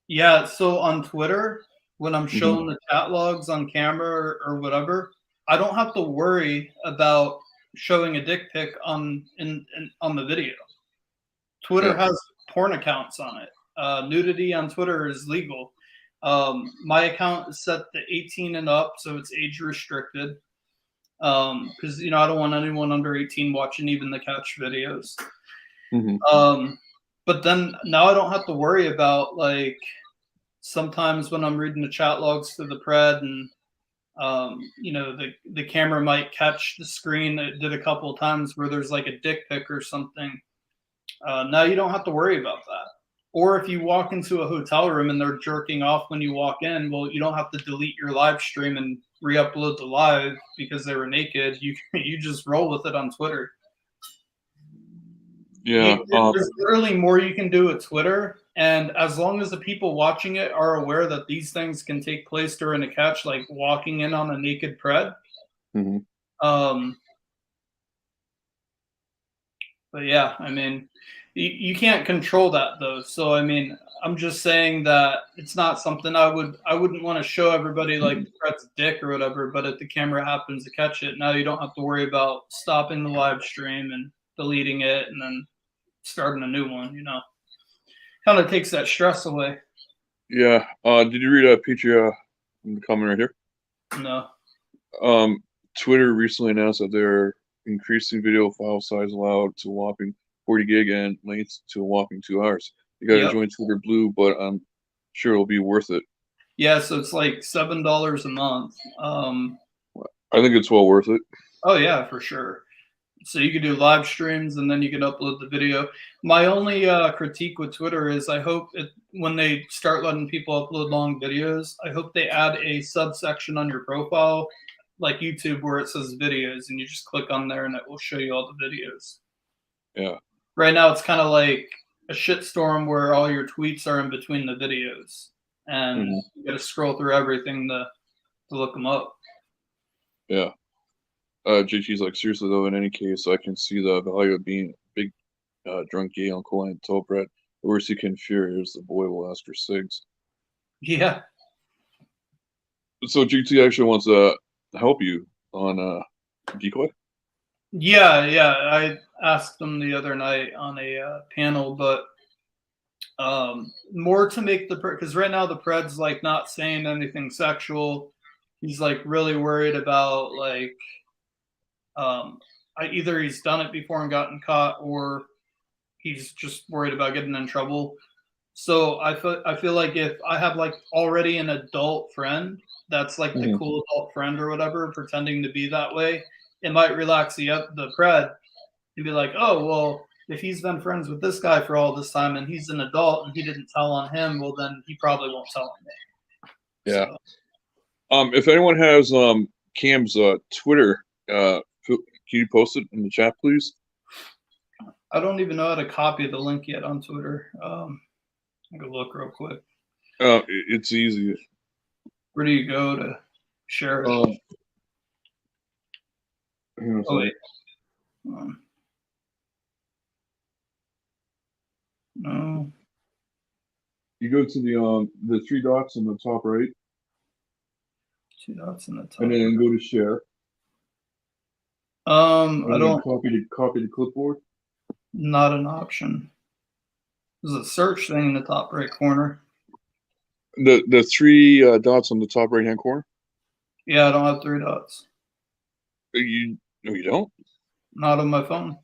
yeah. So on Twitter, when I'm Hmm. showing the chat logs on camera or whatever, I don't have to worry about showing a dick pic on the video. Twitter Yeah. has porn accounts on it. Nudity on Twitter is legal. My account is set to 18 and up, so it's age restricted. Because I don't want anyone under 18 watching even the catch videos. Hmm. Um, but then now I don't have to worry about like sometimes when I'm reading the chat logs to the pred and the camera might catch the screen. It did a couple of times where there's like a dick pic or something. Now you don't have to worry about that. Or if you walk into a hotel room and they're jerking off when you walk in, well, you don't have to delete your live stream and re-upload the live because they were naked. You just roll with it on Twitter. Yeah. There's literally more you can do with Twitter, and as long as the people watching it are aware that these things can take place during a catch, like walking in on a naked pred. Hmm. Um, but yeah, I mean, you can't control that though. So I mean, I'm just saying that it's not something I wouldn't want to show everybody like the pred's dick or whatever. But if the camera happens to catch it, now you don't have to worry about stopping the live stream and deleting it and then starting a new one. Kind of takes that stress away. Yeah. Did you read Petria in the comment right here? No. Um, Twitter recently announced that they're increasing video file size allowed to a whopping 40 gig and length to a whopping 2 hours. You got to Yep. join Twitter Blue, but I'm sure it'll be worth it. Yeah, so it's like $7 a month. I think it's well worth it. Oh yeah, for sure. So you can do live streams and then you can upload the video. My only critique with Twitter is I hope when they start letting people upload long videos, I hope they add a subsection on your profile like YouTube where it says videos and you just click on there and it will show you all the videos. Yeah. Right now it's kind of like a shitstorm where all your tweets are in between the videos and Hmm. you got to scroll through everything to look them up. Yeah. JT's like, seriously though, in any case, I can see the value of being a big drunk gay uncle and tell Brett the worst he can fear is the boy will ask for cigs. Yeah. So GT actually wants to help you on decoy. Yeah. I asked them the other night on a panel, but more to make because right now the pred's like not saying anything sexual. He's like really worried about like either he's done it before and gotten caught, or he's just worried about getting in trouble. So I feel like if I have like already an adult friend that's like the Hmm. cool adult friend or whatever, pretending to be that way, it might relax the pred and be like, oh well, if he's been friends with this guy for all this time and he's an adult and he didn't tell on him, well then he probably won't tell on me. Yeah. So If anyone has Cam's Twitter, can you post it in the chat, please? I don't even know how to copy the link yet on Twitter. I can look real quick. It's easy. Where do you go to share it? Um, hang on a Oh second. wait. No. You go to the three dots on the top right, Two dots in the top. and then go to share, I and then don't. copy the clipboard. Not an option. There's a search thing in the top right corner. The three dots on the top right hand corner. Yeah, I don't have three dots. You no, you don't. Not on my phone.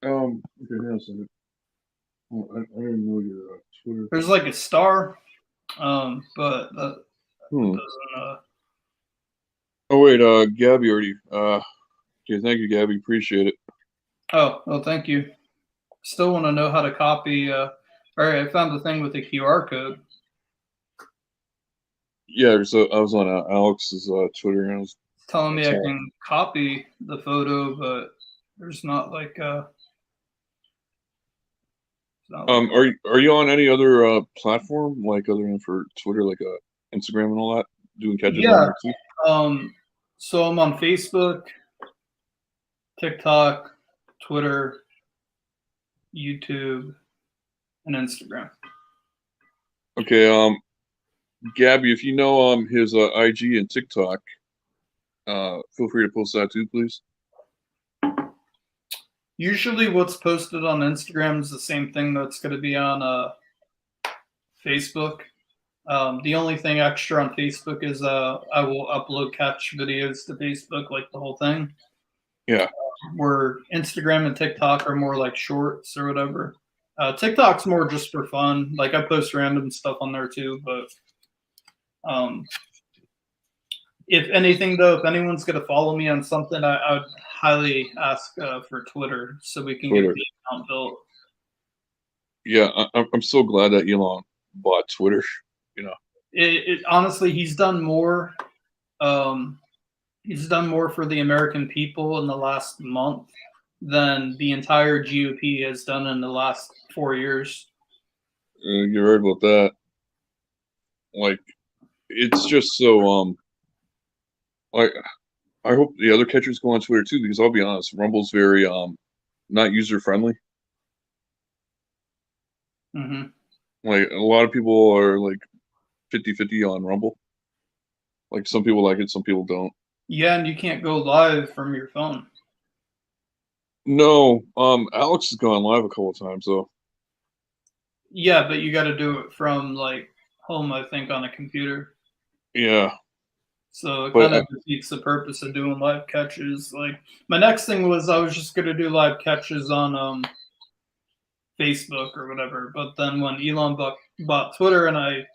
Okay, hang on a second. Oh, I didn't know your Twitter. There's like a star, but that Hmm. doesn't. Oh wait, Gabby already. Okay, thank you, Gabby. Appreciate it. Oh, well, thank you. Still want to know how to copy. All right, I found the thing with the QR code. Yeah, so I was on Alex's Twitter, and I was. It's telling me That's I all. can copy the photo, but there's not like it's not like Are you on any other platform like other than for Twitter, like Instagram and all that? Doing catches on yeah. there too? So I'm on Facebook, TikTok, Twitter, YouTube, and Instagram. Okay, Gabby, if you know his IG and TikTok, feel free to post that too, please. Usually, what's posted on Instagram is the same thing that's going to be on Facebook. The only thing extra on Facebook is I will upload catch videos to Facebook, like the whole thing. Yeah. Where Instagram and TikTok are more like shorts or whatever. TikTok's more just for fun. Like I post random stuff on there too, but um, if anything though, if anyone's gonna follow me on something, I would highly ask for Twitter so we can get Twitter. the account built. Yeah, I'm so glad that Elon bought Twitter. You know. It honestly, he's done more. Um, he's done more for the American people in the last month than the entire GOP has done in the last 4 years. You're right about that. Like, it's just so like I hope the other catchers go on Twitter too, because I'll be honest, Rumble's very not user friendly. Hmm. Like a lot of people are like 50-50 on Rumble. Like some people like it, some people don't. Yeah, and you can't go live from your phone. No, Alex has gone live a couple of times though. Yeah, but you got to do it from like home, I think, on a computer. Yeah, So it but kind of defeats the purpose of doing live catches. Like my next thing was I was just gonna do live catches on Facebook or whatever. But then when Elon bought Twitter, and I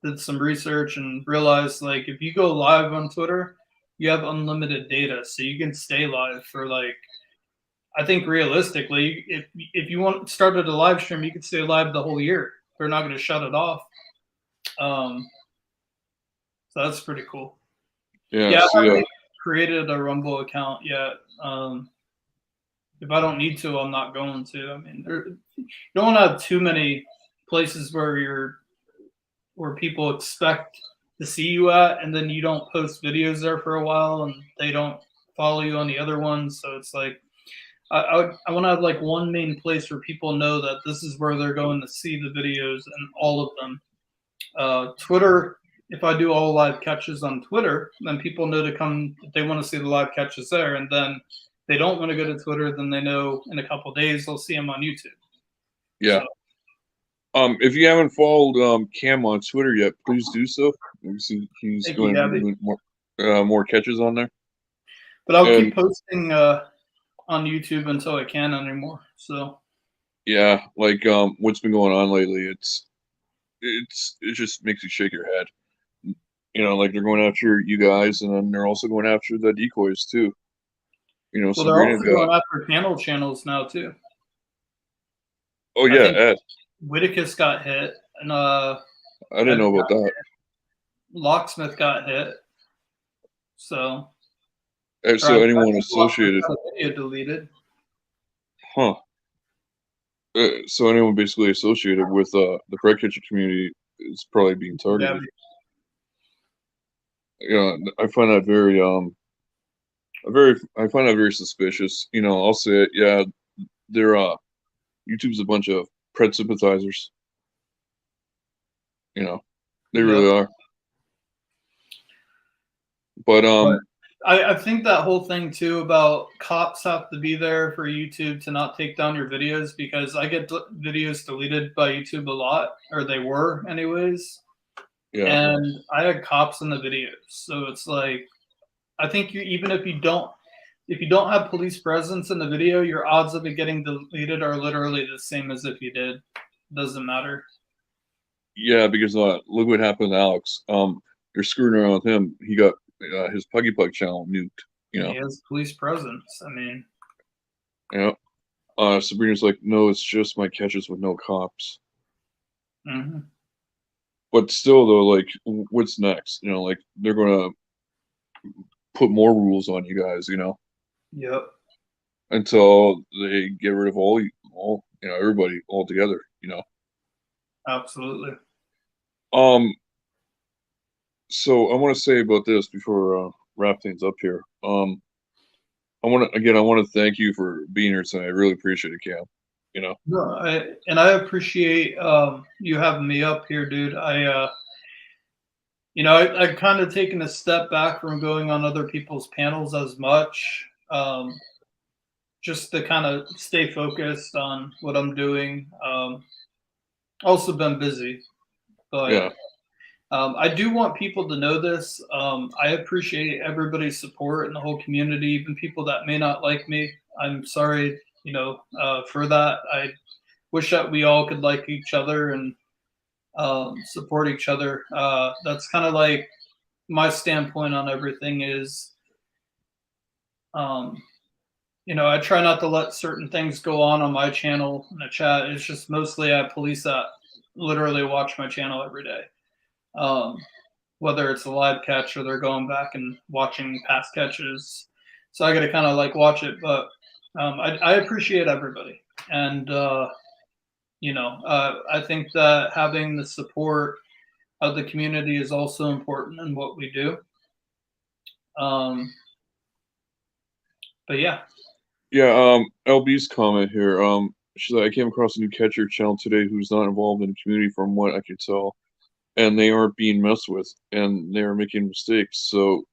did some research and realized like if you go live on Twitter, you have unlimited data, so you can stay live for like I think realistically, if you want started a live stream, you could stay live the whole year. They're not going to shut it off. Um, so that's pretty cool. yeah, Yeah, I see, haven't created a Rumble account yet. If I don't need to, I'm not going to. I mean, you don't want to have too many places where people expect to see you at, and then you don't post videos there for a while, and they don't follow you on the other ones. So it's like I want to have like one main place where people know that this is where they're going to see the videos and all of them. Twitter, if I do all live catches on Twitter, then people know to come if they want to see the live catches there. And then they don't want to go to Twitter, then they know in a couple of days they'll see them on YouTube. yeah. So If you haven't followed Cam on Twitter yet, please do so. You see, he's thank you, going to be Gabby. doing more catches on there. But I'll And keep posting on YouTube until I can anymore. So yeah, like what's been going on lately, it just makes you shake your head. You know, like they're going after you guys, and then they're also going after the decoys too. You know, well, they're Sabrina also got. going after panel channels now too. Oh I yeah, think Ed. Whitakus got hit, and I didn't Ed know about that. Locksmith got hit. So or I So anyone think Locksmith associated, got a video deleted. huh? So anyone basically associated with the Fred Kitchen community is probably being Yeah, targeted. You know, I find that very I find that very suspicious. You know, I'll say it. Yeah, they're YouTube's a bunch of Pred sympathizers. You know, they yep. really are. But But I think that whole thing too about cops have to be there for YouTube to not take down your videos because I get videos deleted by YouTube a lot, or they were anyways. yeah, And I had cops in the videos. So it's like, I think you, even if you don't, if you don't have police presence in the video, your odds of it getting deleted are literally the same as if you did. Doesn't matter. Yeah, because look what happened to Alex. They're screwing around with him. He got his Puggy Pug channel nuked. You He know. has police presence. I mean, Yeah. Sabrina's like, no, it's just my catches with no cops. mm-hmm. But still, though, like, what's next? You know, like they're gonna put more rules on you guys. You know, Yep, until they get rid of all everybody altogether. You know. absolutely. Um. So I want to say about this before wrap things up here. I want to thank you for being here tonight. I really appreciate it, Cam. You know. No, I appreciate you having me up here, dude. I've kind of taken a step back from going on other people's panels as much, just to kind of stay focused on what I'm doing. Also been busy, but Yeah. I do want people to know this. I appreciate everybody's support in the whole community, even people that may not like me. I'm sorry, for that. I wish that we all could like each other and support each other. That's kind of like my standpoint on everything is, um, I try not to let certain things go on my channel in the chat. It's just mostly I have police that literally watch my channel every day. Um, Whether it's a live catch or they're going back and watching past catches. So I got to kind of like watch it, but I appreciate everybody. And, I think that having the support of the community is also important in what we do. Um, but yeah, Yeah. LB's comment here. She's like, I came across a new catcher channel today who's not involved in the community, from what I could tell, and they aren't being messed with, and they are making mistakes. So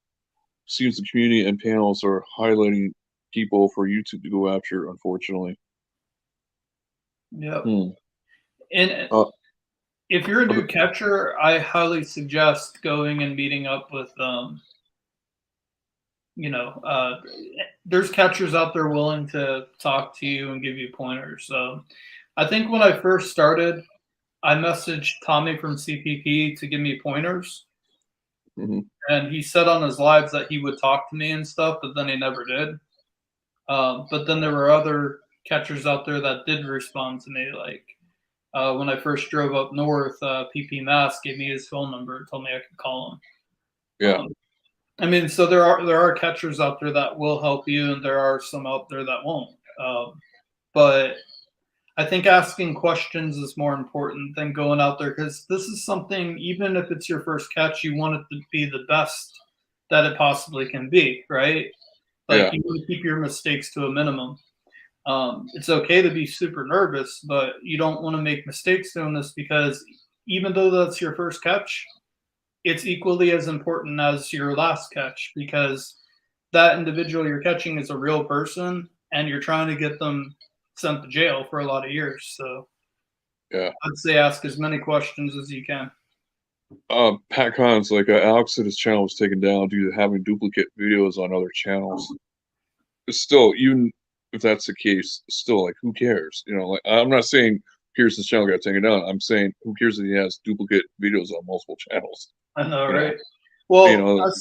seems the community and panels are highlighting people for YouTube to go after, unfortunately. yep. Hmm. And Uh, if you're a uh, new catcher, I highly suggest going and meeting up with you know, uh, there's catchers out there willing to talk to you and give you pointers. So I think when I first started, I messaged Tommy from CPP to give me pointers, mhm. and he said on his lives that he would talk to me and stuff, but then he never did. But then there were other catchers out there that did respond to me. Like when I first drove up north, PP Mass gave me his phone number and told me I could call him. Yeah. Um, I mean, so there are catchers out there that will help you, and there are some out there that won't. But I think asking questions is more important than going out there because this is something. Even if it's your first catch, you want it to be the best that it possibly can be, right? Like Yeah. you want to keep your mistakes to a minimum. It's okay to be super nervous, but you don't want to make mistakes doing this because even though that's your first catch, it's equally as important as your last catch because that individual you're catching is a real person and you're trying to get them sent to jail for a lot of years. So Yeah. I'd say ask as many questions as you can. Pat Collins, like, Alex said his channel was taken down due to having duplicate videos on other channels. Still, even if that's the case, still, like, who cares? You know, like, I'm not saying Pearson's channel got taken down. I'm saying who cares if he has duplicate videos on multiple channels? I know, You know, right? you Well, know,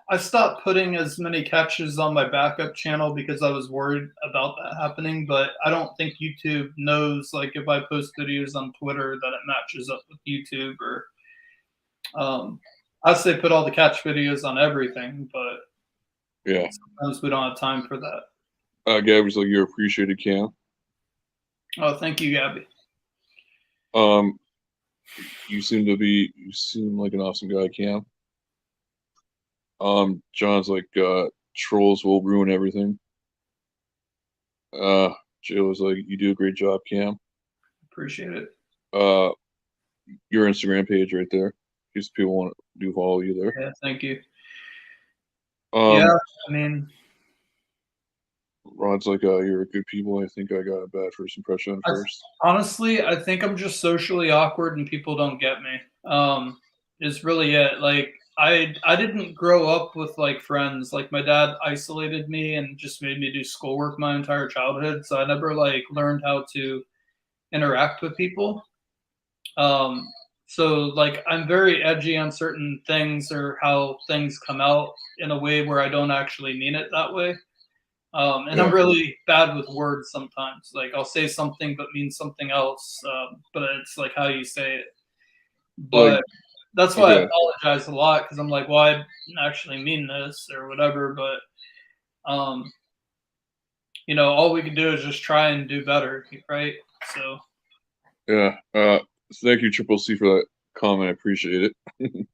I stopped putting as many catches on my backup channel because I was worried about that happening. But I don't think YouTube knows, like, if I post videos on Twitter, that it matches up with YouTube. Or I say put all the catch videos on everything, but yeah. sometimes we don't have time for that. Gabby's like, you're appreciated, Cam. Oh, thank you, Gabby. Um, you seem like an awesome guy, Cam. John's like, trolls will ruin everything. Uh, Joe's like, you do a great job, Cam. Appreciate it. Uh, your Instagram page right there. In case people want to do follow you there. Yeah, thank you. Yeah, Um, I mean, Rod's like, you're a good people. I think I got a bad first impression at first. honestly, I think I'm just socially awkward and people don't get me. Is really it. Like, I didn't grow up with like friends. Like my dad isolated me and just made me do schoolwork my entire childhood, so I never like learned how to interact with people. Um, so like I'm very edgy on certain things or how things come out in a way where I don't actually mean it that way. And I'm Yeah. really bad with words sometimes. Like I'll say something but mean something else, but it's like how you say it. Like, But that's why I okay. apologize a lot because I'm like, well, I didn't actually mean this or whatever. But um, all we can do is just try and do better, right? So Yeah. Thank you, Triple C, for that comment. I appreciate it.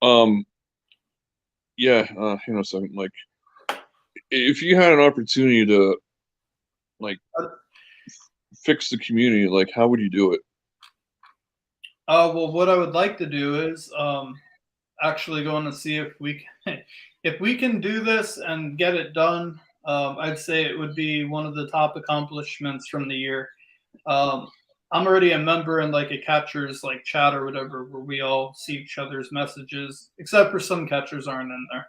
Um, yeah, something like if you had an opportunity to like fix the community, like how would you do it? well, what I would like to do is actually going to see if we can, if we can do this and get it done. I'd say it would be one of the top accomplishments from the year. Um, I'm already a member in like a catchers like chat or whatever where we all see each other's messages, except for some catchers aren't in there.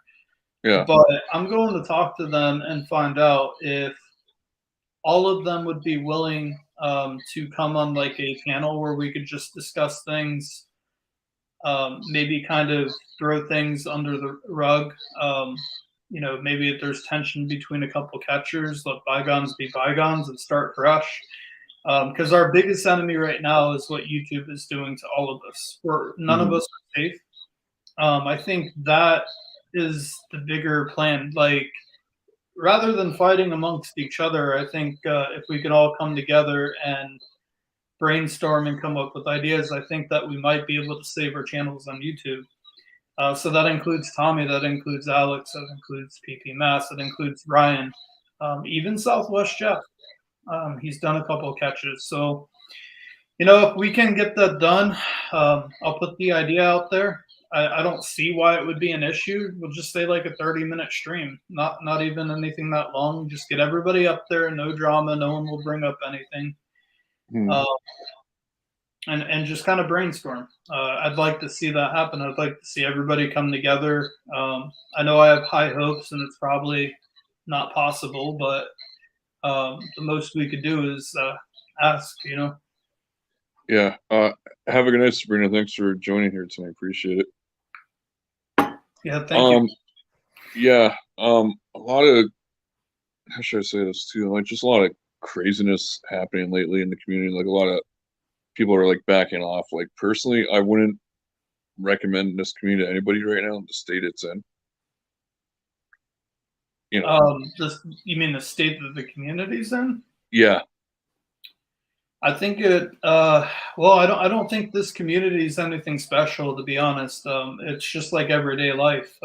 Yeah. But I'm going to talk to them and find out if all of them would be willing to come on like a panel where we could just discuss things, maybe kind of throw things under the rug. Maybe if there's tension between a couple catchers, let bygones be bygones and start fresh. Because our biggest enemy right now is what YouTube is doing to all of us. Where none of Hmm. us are safe. I think that is the bigger plan. Like rather than fighting amongst each other, I think if we could all come together and brainstorm and come up with ideas, I think that we might be able to save our channels on YouTube. So that includes Tommy, that includes Alex, that includes PP Mass, that includes Ryan, even Southwest Jeff. He's done a couple of catches. So, if we can get that done, I'll put the idea out there. I don't see why it would be an issue. We'll just say like a 30-minute stream, not even anything that long. Just get everybody up there, no drama, no one will bring up anything. Hmm. Uh, and just kind of brainstorm. I'd like to see that happen. I'd like to see everybody come together. I know I have high hopes, and it's probably not possible, but the most we could do is ask. Yeah. Have a good night, Sabrina. Thanks for joining here tonight. Appreciate it. Yeah, thank you. Um, yeah. A lot of how should I say this too? Like just a lot of craziness happening lately in the community. Like a lot of people are like backing off. Like personally, I wouldn't recommend this community to anybody right now in the state it's in. You know. You mean the state that the community's in? Yeah. I think it. Well, I don't think this community is anything special, to be honest. It's just like everyday life.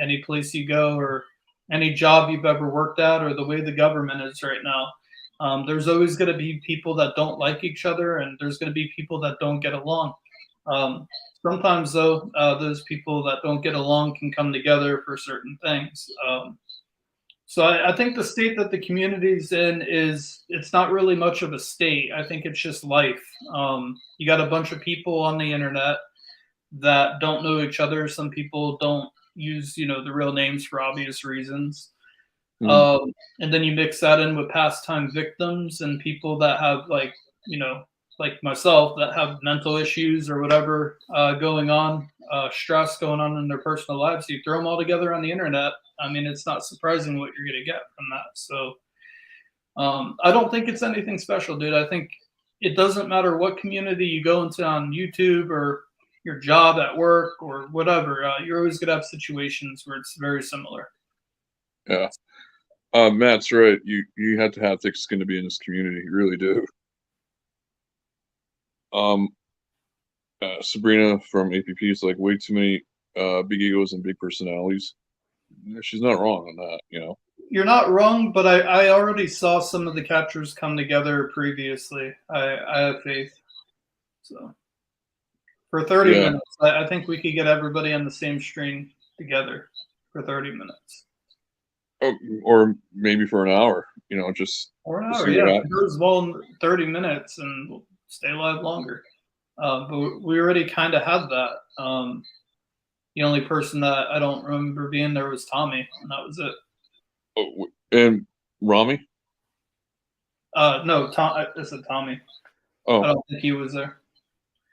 Any place you go, or any job you've ever worked at, or the way the government is right now. There's always going to be people that don't like each other, and there's going to be people that don't get along. Um, Sometimes, though, those people that don't get along can come together for certain things. So I think the state that the community's in it's not really much of a state. I think it's just life. You got a bunch of people on the internet that don't know each other. Some people don't use the real names for obvious reasons. Mhm. Um, and then you mix that in with pastime victims and people that have like myself, that have mental issues or whatever going on, stress going on in their personal lives. You throw them all together on the internet. I mean, it's not surprising what you're going to get from that. So I don't think it's anything special, dude. I think it doesn't matter what community you go into on YouTube or your job at work or whatever. You're always going to have situations where it's very similar. Yeah. Matt's right. You have to have thick skin to be in this community. You really do. Um, Sabrina from APP is like way too many big egos and big personalities. Yeah, she's not wrong on that. You're not wrong, but I already saw some of the catchers come together previously. I have faith. So for 30 Yeah. minutes, I think we could get everybody on the same string together for 30 minutes. Oh, or maybe for an hour. Just Or an to hour, see what yeah. If it happens. goes well in 30 minutes and we'll stay live longer. But we already kind of had that. The only person that I don't remember being there was Tommy, and that was it. Oh, and Rami? No, Tom. I said Tommy. I Oh, don't think he was there.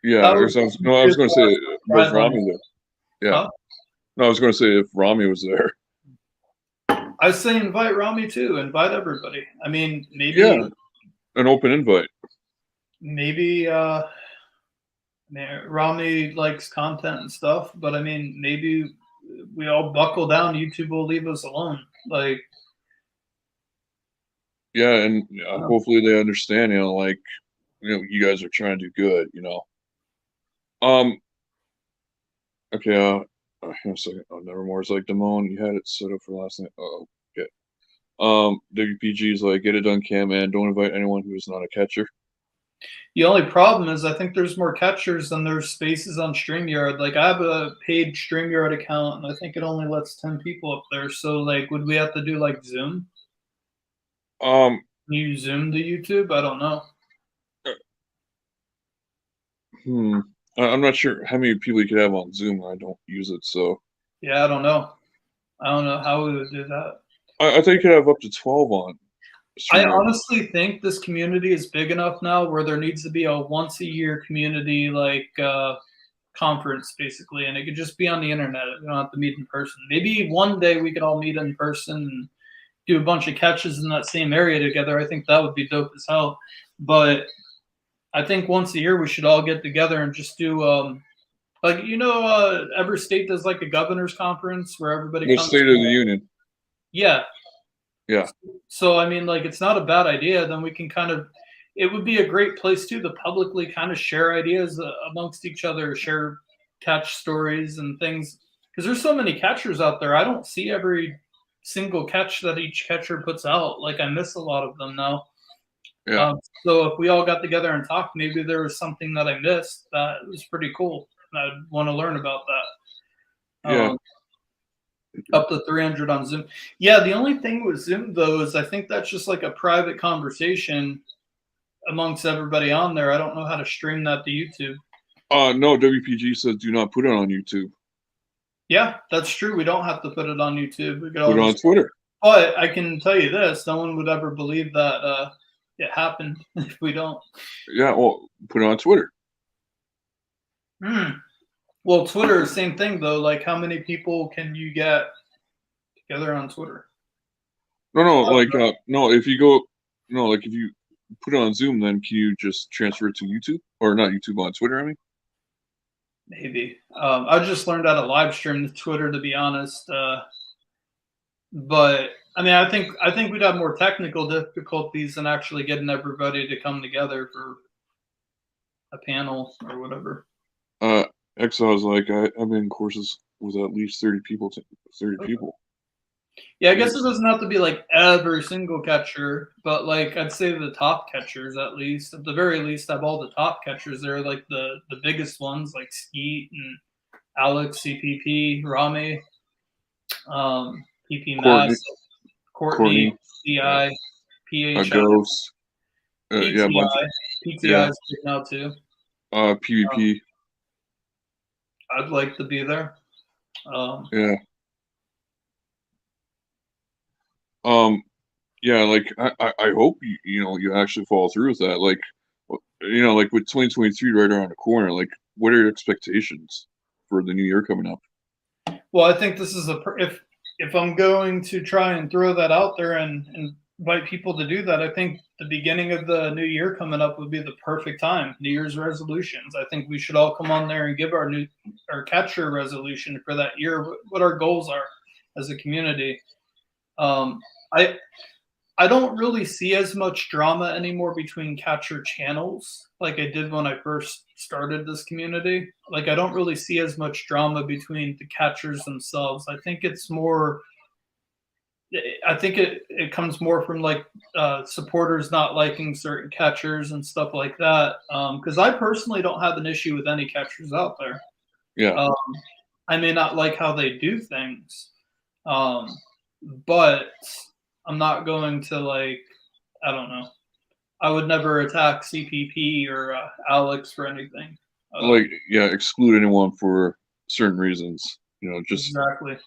yeah. That was No, I was going to say, was surprise on. Rami there? Yeah. Huh? No, I was going to say if Rami was there. I say invite Rami too. Invite everybody. I mean, maybe, Yeah, an open invite. maybe. Rami likes content and stuff, but I mean, maybe we all buckle down. YouTube will leave us alone. Like, Yeah, and uh, hopefully they understand. Like you guys are trying to do good. Um. Okay. Hang on a second. Oh, never more. It's like Damone. You had it set up for last night. Oh, okay. WPG's like, get it done, Cam, man. Don't invite anyone who is not a catcher. the only problem is I think there's more catchers than there's spaces on StreamYard. Like, I have a paid StreamYard account, and I think it only lets 10 people up there. So, like, would we have to do like Zoom? Um. Can you Zoom to YouTube? I don't know. Hmm. I'm not sure how many people you could have on Zoom. I don't use it, so Yeah, I don't know. I don't know how we would do that. I think you could have up to 12 on I StreamYard. honestly think this community is big enough now where there needs to be a once a year community like conference basically, and it could just be on the internet. We don't have to meet in person. Maybe one day we could all meet in person and do a bunch of catches in that same area together. I think that would be dope as hell. But I think once a year we should all get together and just do like every state does like a governor's conference where everybody The comes State of the Union. yeah. Yeah. So I mean, like, it's not a bad idea. Then we can kind of, it would be a great place too to publicly kind of share ideas amongst each other, share catch stories and things. Because there's so many catchers out there. I don't see every single catch that each catcher puts out. Like, I miss a lot of them now. Yeah. So if we all got together and talked, maybe there was something that I missed that was pretty cool. I'd want to learn about that. Yeah. Up to 300 on Zoom. Yeah, the only thing with Zoom though is I think that's just like a private conversation amongst everybody on there. I don't know how to stream that to YouTube. No, WPG says do not put it on YouTube. Yeah, that's true. We don't have to put it on YouTube. We could Put all it on just. Twitter. But I can tell you this: no one would ever believe that it happened if we don't. Yeah, well, put it on Twitter. Hmm. Well, Twitter, same thing though. Like, how many people can you get together on Twitter? No, like no, if you go no, like if you put it on Zoom, then can you just transfer it to YouTube or not YouTube on Twitter? I mean, Maybe. I just learned how to live stream to Twitter, to be honest. But I mean, I think we'd have more technical difficulties than actually getting everybody to come together for a panel or whatever. uh, Exo was like, I've been in courses with at least 30 people. 30 people. Yeah, I guess it doesn't have to be like every single catcher, but like I'd say the top catchers at least. At the very least, have all the top catchers there, like the biggest ones like Skeet and Alex, CPP, Rami, PP Courtney, Mass, Courtney, Courtney, yeah, CI, PHI, Ghost, yeah, a bunch, PTI. PTI yeah, is big now too. PvP, I'd like to be there. yeah, um, yeah, like I hope you actually follow through with that. Like, like with 2023 right around the corner, like, what are your expectations for the new year coming up? Well, I think this is if I'm going to try and throw that out there and invite people to do that, I think the beginning of the new year coming up would be the perfect time. New Year's resolutions. I think we should all come on there and give our catcher resolution for that year, what our goals are as a community. Um, I I don't really see as much drama anymore between catcher channels like I did when I first started this community. Like, I don't really see as much drama between the catchers themselves. I think it's more. I think it comes more from like supporters not liking certain catchers and stuff like that. Because I personally don't have an issue with any catchers out there. Yeah, Um, I may not like how they do things, um, but I'm not going to like. I don't know. I would never attack CPP or Alex for anything. like, yeah, exclude anyone for certain reasons. Just exactly.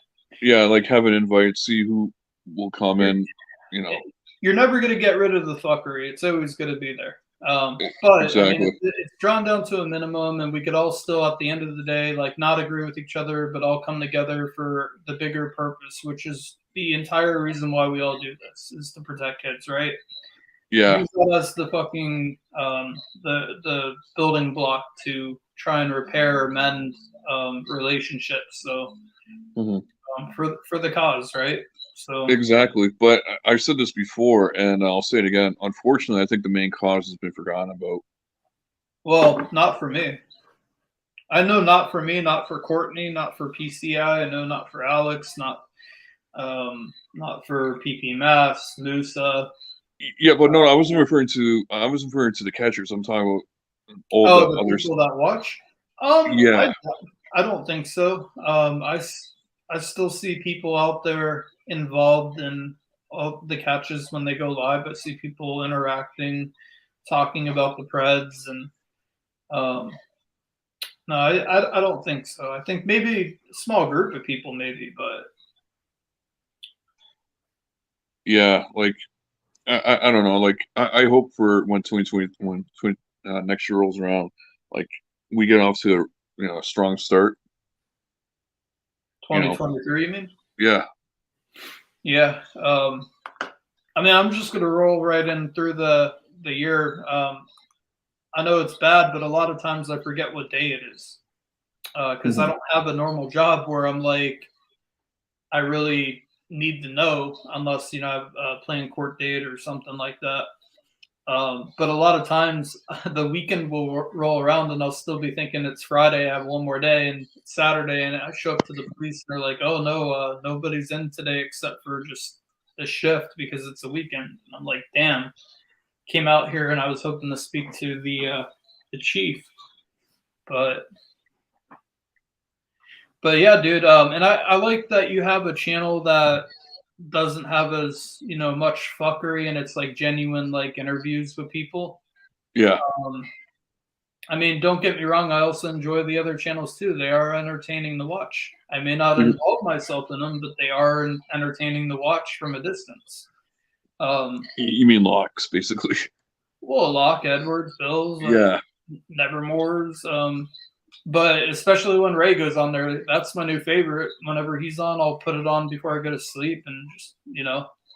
yeah, like have an invite, see who will come You're, in. You know, you're never going to get rid of the fuckery. It's always going to be there. But I mean, exactly. it's drawn down to a minimum, and we could all still, at the end of the day, like not agree with each other, but all come together for the bigger purpose, which is the entire reason why we all do this is to protect kids, right? Yeah. Use that as the fucking the building block to try and repair or mend relationships. So Mhm. for the cause, right? So Exactly. But I've said this before, and I'll say it again. Unfortunately, I think the main cause has been forgotten about. well, not for me. I know not for me, not for Courtney, not for PCI. I know not for Alex, not for PP Maths, Musa. Yeah, but no, I wasn't referring to the catchers. I'm talking about all the Oh, the others. people that watch. Yeah. I don't think so. I still see people out there involved in all the catches when they go live. I see people interacting, talking about the Preds, and um, no, I don't think so. I think maybe a small group of people, maybe, but Yeah, like I don't know. Like I hope for when 2020 when 20, next year rolls around, like we get off to a strong start. You know, 2023, you mean? yeah, Yeah. I mean, I'm just gonna roll right in through the year. I know it's bad, but a lot of times I forget what day it is because I hmm don't have a normal job where I'm like I really need to know unless I have a playing court date or something like that. But a lot of times the weekend will roll around and I'll still be thinking it's Friday. I have one more day and it's Saturday, and I show up to the police and they're like, "Oh no, nobody's in today except for just the shift because it's a weekend." And I'm like, "Damn!" Came out here and I was hoping to speak to the chief, but yeah, dude. And I like that you have a channel that doesn't have as much fuckery, and it's like genuine like interviews with people. yeah, Um, I mean, don't get me wrong. I also enjoy the other channels too. They are entertaining to watch. I may not mhm. involve myself in them, but they are entertaining to watch from a distance. Um, You mean locks, basically. well, Locke, Edwards, Bills, Yeah, Nevermores. But especially when Ray goes on there, that's my new favorite. Whenever he's on, I'll put it on before I go to sleep, and just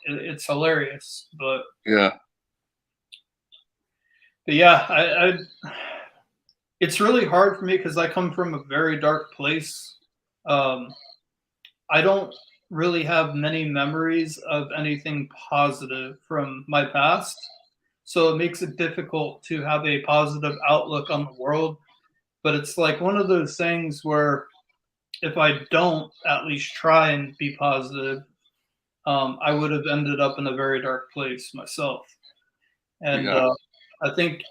it's hilarious. yeah, But yeah, it's really hard for me because I come from a very dark place. Um, I don't really have many memories of anything positive from my past, so it makes it difficult to have a positive outlook on the world. But it's like one of those things where if I don't at least try and be positive, I would have ended up in a very dark place myself. And yeah, I think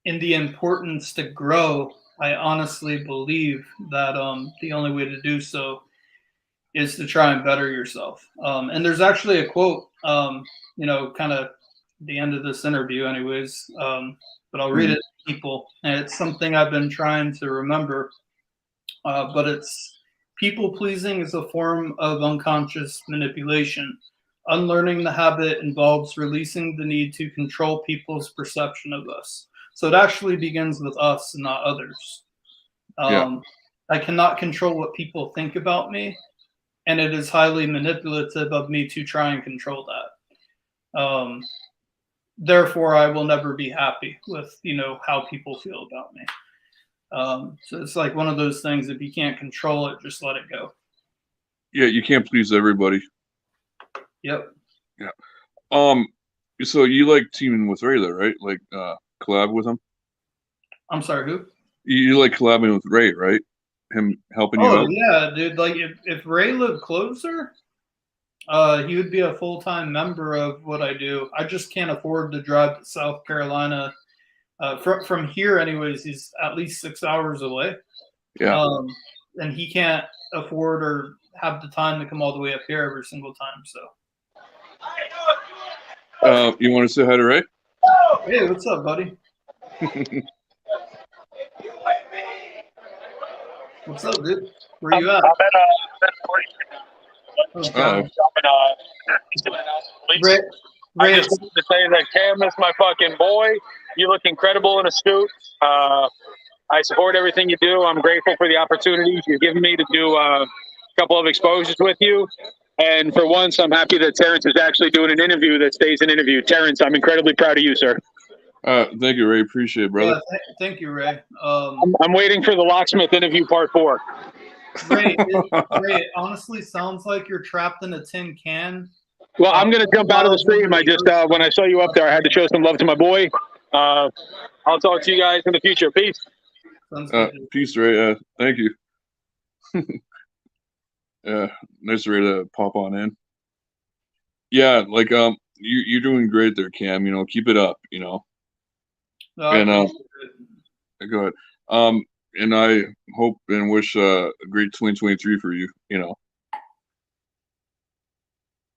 in the importance to grow, I honestly believe that the only way to do so is to try and better yourself. And there's actually a quote, kind of the end of this interview, anyways, but I'll read mhm, it to people. And it's something I've been trying to remember, but it's people pleasing is a form of unconscious manipulation. Unlearning the habit involves releasing the need to control people's perception of us. So it actually begins with us and not others. yeah, Um, I cannot control what people think about me, and it is highly manipulative of me to try and control that. Therefore, I will never be happy with how people feel about me. So it's like one of those things. If you can't control it, just let it go. yeah. You can't please everybody. Yep. Yeah. Um. So you like teaming with Ray, though, right? Like collab with him. I'm sorry, who? You like collabing with Ray, right? Him helping you Oh out. yeah, dude. Like if Ray lived closer, he would be a full time member of what I do. I just can't afford to drive to South Carolina. From here, anyways, he's at least 6 hours away, Yeah. um, and he can't afford or have the time to come all the way up here every single time. So, You want to say hi to Ray? hey, what's up, buddy? What's up, dude? Where you at? I'm at Oh, Oh, God. Ray, I Ray, just wanted to say that Cam is my fucking boy. You look incredible in a suit. I support everything you do. I'm grateful for the opportunities you've given me to do a couple of exposures with you. And for once, I'm happy that Terrence is actually doing an interview that stays an interview. Terrence, I'm incredibly proud of you, sir. thank you, Ray. Appreciate it, brother. yeah, thank you, Ray. I'm waiting for the locksmith interview part 4. Ray, Ray, it honestly sounds like you're trapped in a tin can. Well, I'm going to jump out of the stream. I just, Miles when I saw you up there, I had to show some love to my boy. I'll talk to you guys in the future. Peace. Sounds good. Peace, Ray. Thank you. Yeah, nice Ray to pop on in. Yeah, like you're doing great there, Cam. You know, keep it up. You know, and go ahead. And I hope and wish a great 2023 for you. You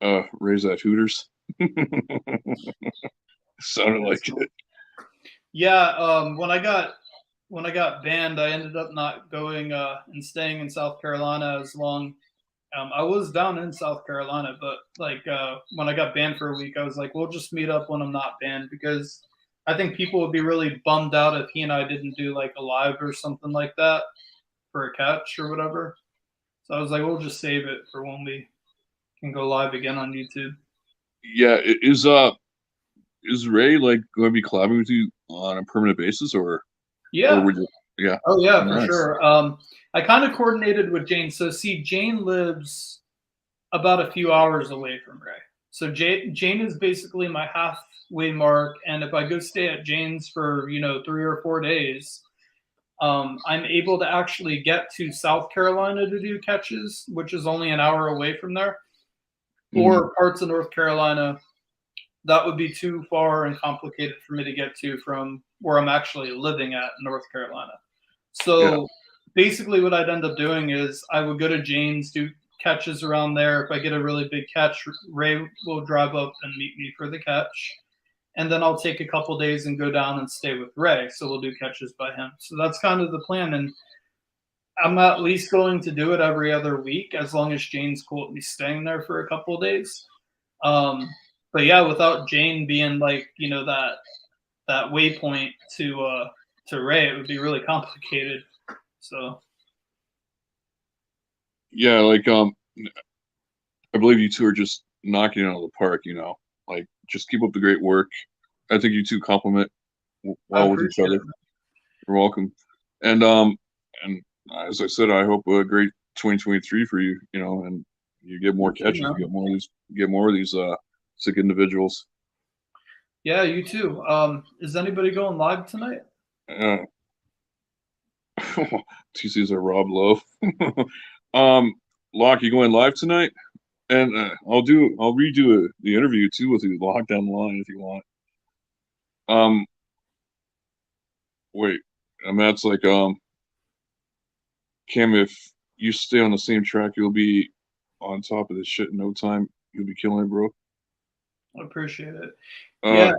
know, raise that Hooters. Sounded like it. Yeah, when I got banned, I ended up not going and staying in South Carolina as long. I was down in South Carolina, but like when I got banned for a week, I was like, we'll just meet up when I'm not banned, because I think people would be really bummed out if he and I didn't do like a live or something like that for a catch or whatever. So I was like, we'll just save it for when we can go live again on YouTube. Yeah, is Ray like going to be collabing with you on a permanent basis, or Yeah. or would you, yeah. Oh yeah, for Nice. sure. I kind of coordinated with Jane. So see, Jane lives about a few hours away from Ray. So Jane is basically my halfway mark, and if I go stay at Jane's for 3 or 4 days, I'm able to actually get to South Carolina to do catches, which is only an hour away from there, or parts of North Carolina. That would be too far and complicated for me to get to from where I'm actually living at in North Carolina. So basically what I'd end up doing is I would go to Jane's, do catches around there. If I get a really big catch, Ray will drive up and meet me for the catch. And then I'll take a couple days and go down and stay with Ray. So we'll do catches by him. So that's kind of the plan. And I'm at least going to do it every other week, as long as Jane's cool with me staying there for a couple of days. But yeah, without Jane being like, that waypoint to Ray, it would be really complicated. So yeah, like I believe you two are just knocking it out of the park. You know, like just keep up the great work. I think you two complement well with each other. You're welcome. And as I said, I hope a great 2023 for you. You know, and you get more catches, you get more of these sick individuals. Yeah, you too. Is anybody going live tonight? TC's a Rob Lowe. Locke, you going live tonight? And I'll redo the interview too with you. Lock down the line if you want. Wait, and that's like Cam, if you stay on the same track, you'll be on top of this shit in no time. You'll be killing it, bro. I appreciate it. Yeah,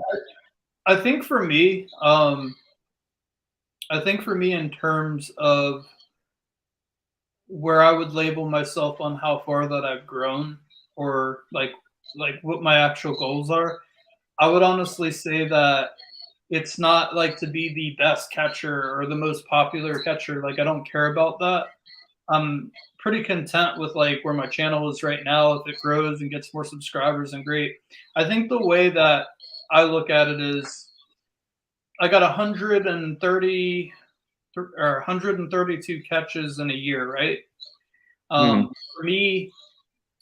I think for me, in terms of where I would label myself on how far that I've grown, or like what my actual goals are, I would honestly say that it's not like to be the best catcher or the most popular catcher. Like, I don't care about that. I'm pretty content with like where my channel is right now. If it grows and gets more subscribers, then great. I think the way that I look at it is I got 130 or 132 catches in a year, right? For me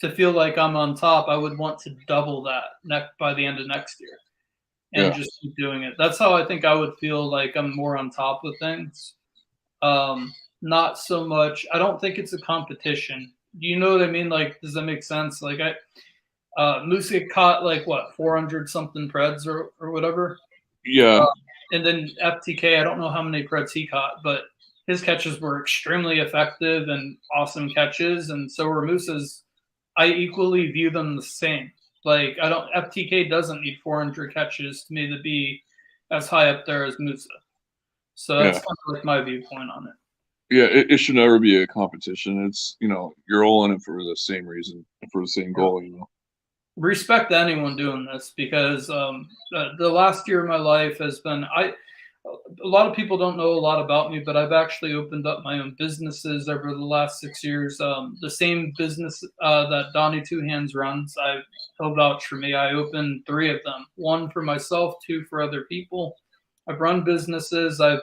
to feel like I'm on top, I would want to double that by the end of next year and just keep doing it. That's how I think I would feel like I'm more on top of things. Not so much. I don't think it's a competition. Do you know what I mean? Like, does that make sense? Like, Musa caught like what 400 something preds or whatever. Yeah. And then FTK, I don't know how many preds he caught, but his catches were extremely effective and awesome catches, and so were Musa's. I equally view them the same. Like, FTK doesn't need 400 catches to me to be as high up there as Musa. So that's kind of like my viewpoint on it. Yeah, it should never be a competition. It's, you're all in it for the same reason, for the same Yeah. goal. Respect to anyone doing this because the last year of my life has been a lot of people don't know a lot about me, but I've actually opened up my own businesses over the last 6 years. The same business that Donnie Two Hands runs, he'll vouch for me. I opened three of them, one for myself, two for other people. I've run businesses. I've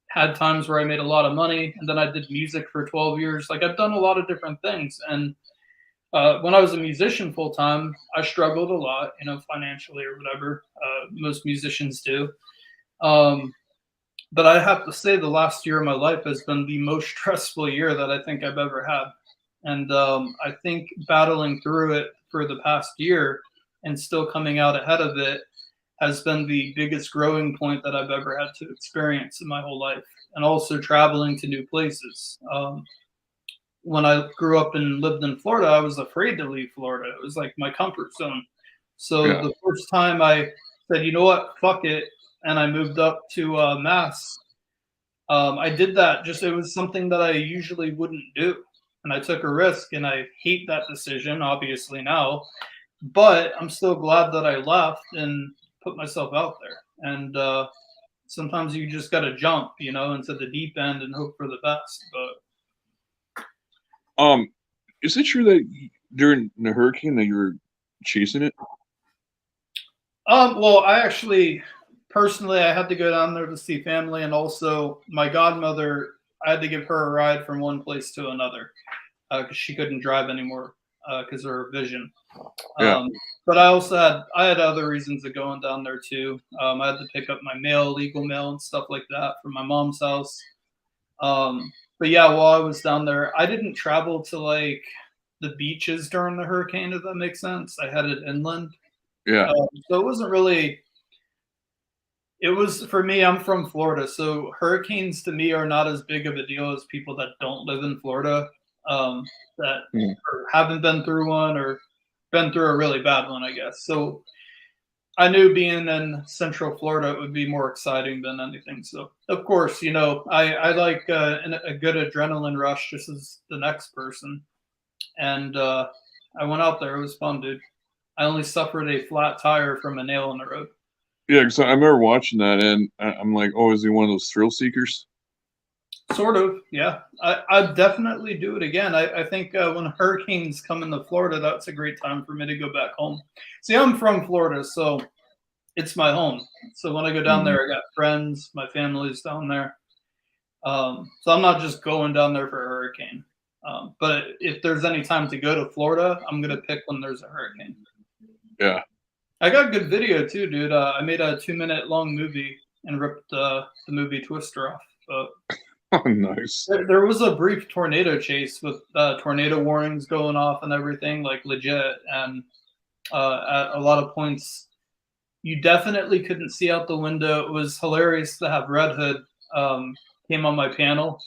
had times where I made a lot of money, and then I did music for 12 years. Like I've done a lot of different things, and when I was a musician full time, I struggled a lot, financially or whatever. Most musicians do. Um, but I have to say, the last year of my life has been the most stressful year that I think I've ever had. And I think battling through it for the past year and still coming out ahead of it has been the biggest growing point that I've ever had to experience in my whole life. And also traveling to new places. When I grew up and lived in Florida, I was afraid to leave Florida. It was like my comfort zone. So Yeah. the first time I said, you know what, fuck it, and I moved up to Mass, I did that. It was something that I usually wouldn't do. And I took a risk, and I hate that decision, obviously, now. But I'm still glad that I left and put myself out there. And sometimes you just got to jump, into the deep end and hope for the best. But Is it true that during the hurricane that you were chasing it? Well, I actually personally I had to go down there to see family, and also my godmother. I had to give her a ride from one place to another because she couldn't drive anymore because of her vision. Yeah. But I had other reasons of going down there too. I had to pick up my mail, legal mail, and stuff like that from my mom's house. But yeah, while I was down there, I didn't travel to like the beaches during the hurricane, if that makes sense. I headed inland. Yeah. So it wasn't really, it was for me, I'm from Florida. So hurricanes to me are not as big of a deal as people that don't live in Florida, that Mhm. or haven't been through one or been through a really bad one, I guess. So I knew being in Central Florida it would be more exciting than anything. So of course, I like a good adrenaline rush just as the next person. And I went out there. It was fun, dude. I only suffered a flat tire from a nail in the road. Yeah, because I remember watching that, and I'm like, oh, is he one of those thrill seekers? Sort of, yeah. I'd definitely do it again. I think when hurricanes come into Florida, that's a great time for me to go back home. See, I'm from Florida, so it's my home. So when I go down Mhm. there, I got friends, my family's down there. So I'm not just going down there for a hurricane. But if there's any time to go to Florida, I'm gonna pick when there's a hurricane. Yeah. I got good video too, dude. I made a 2 minute long movie and ripped the movie Twister off. But Oh, nice. there was a brief tornado chase with tornado warnings going off and everything, like legit. And at a lot of points, you definitely couldn't see out the window. It was hilarious to have Red Hood came on my panel,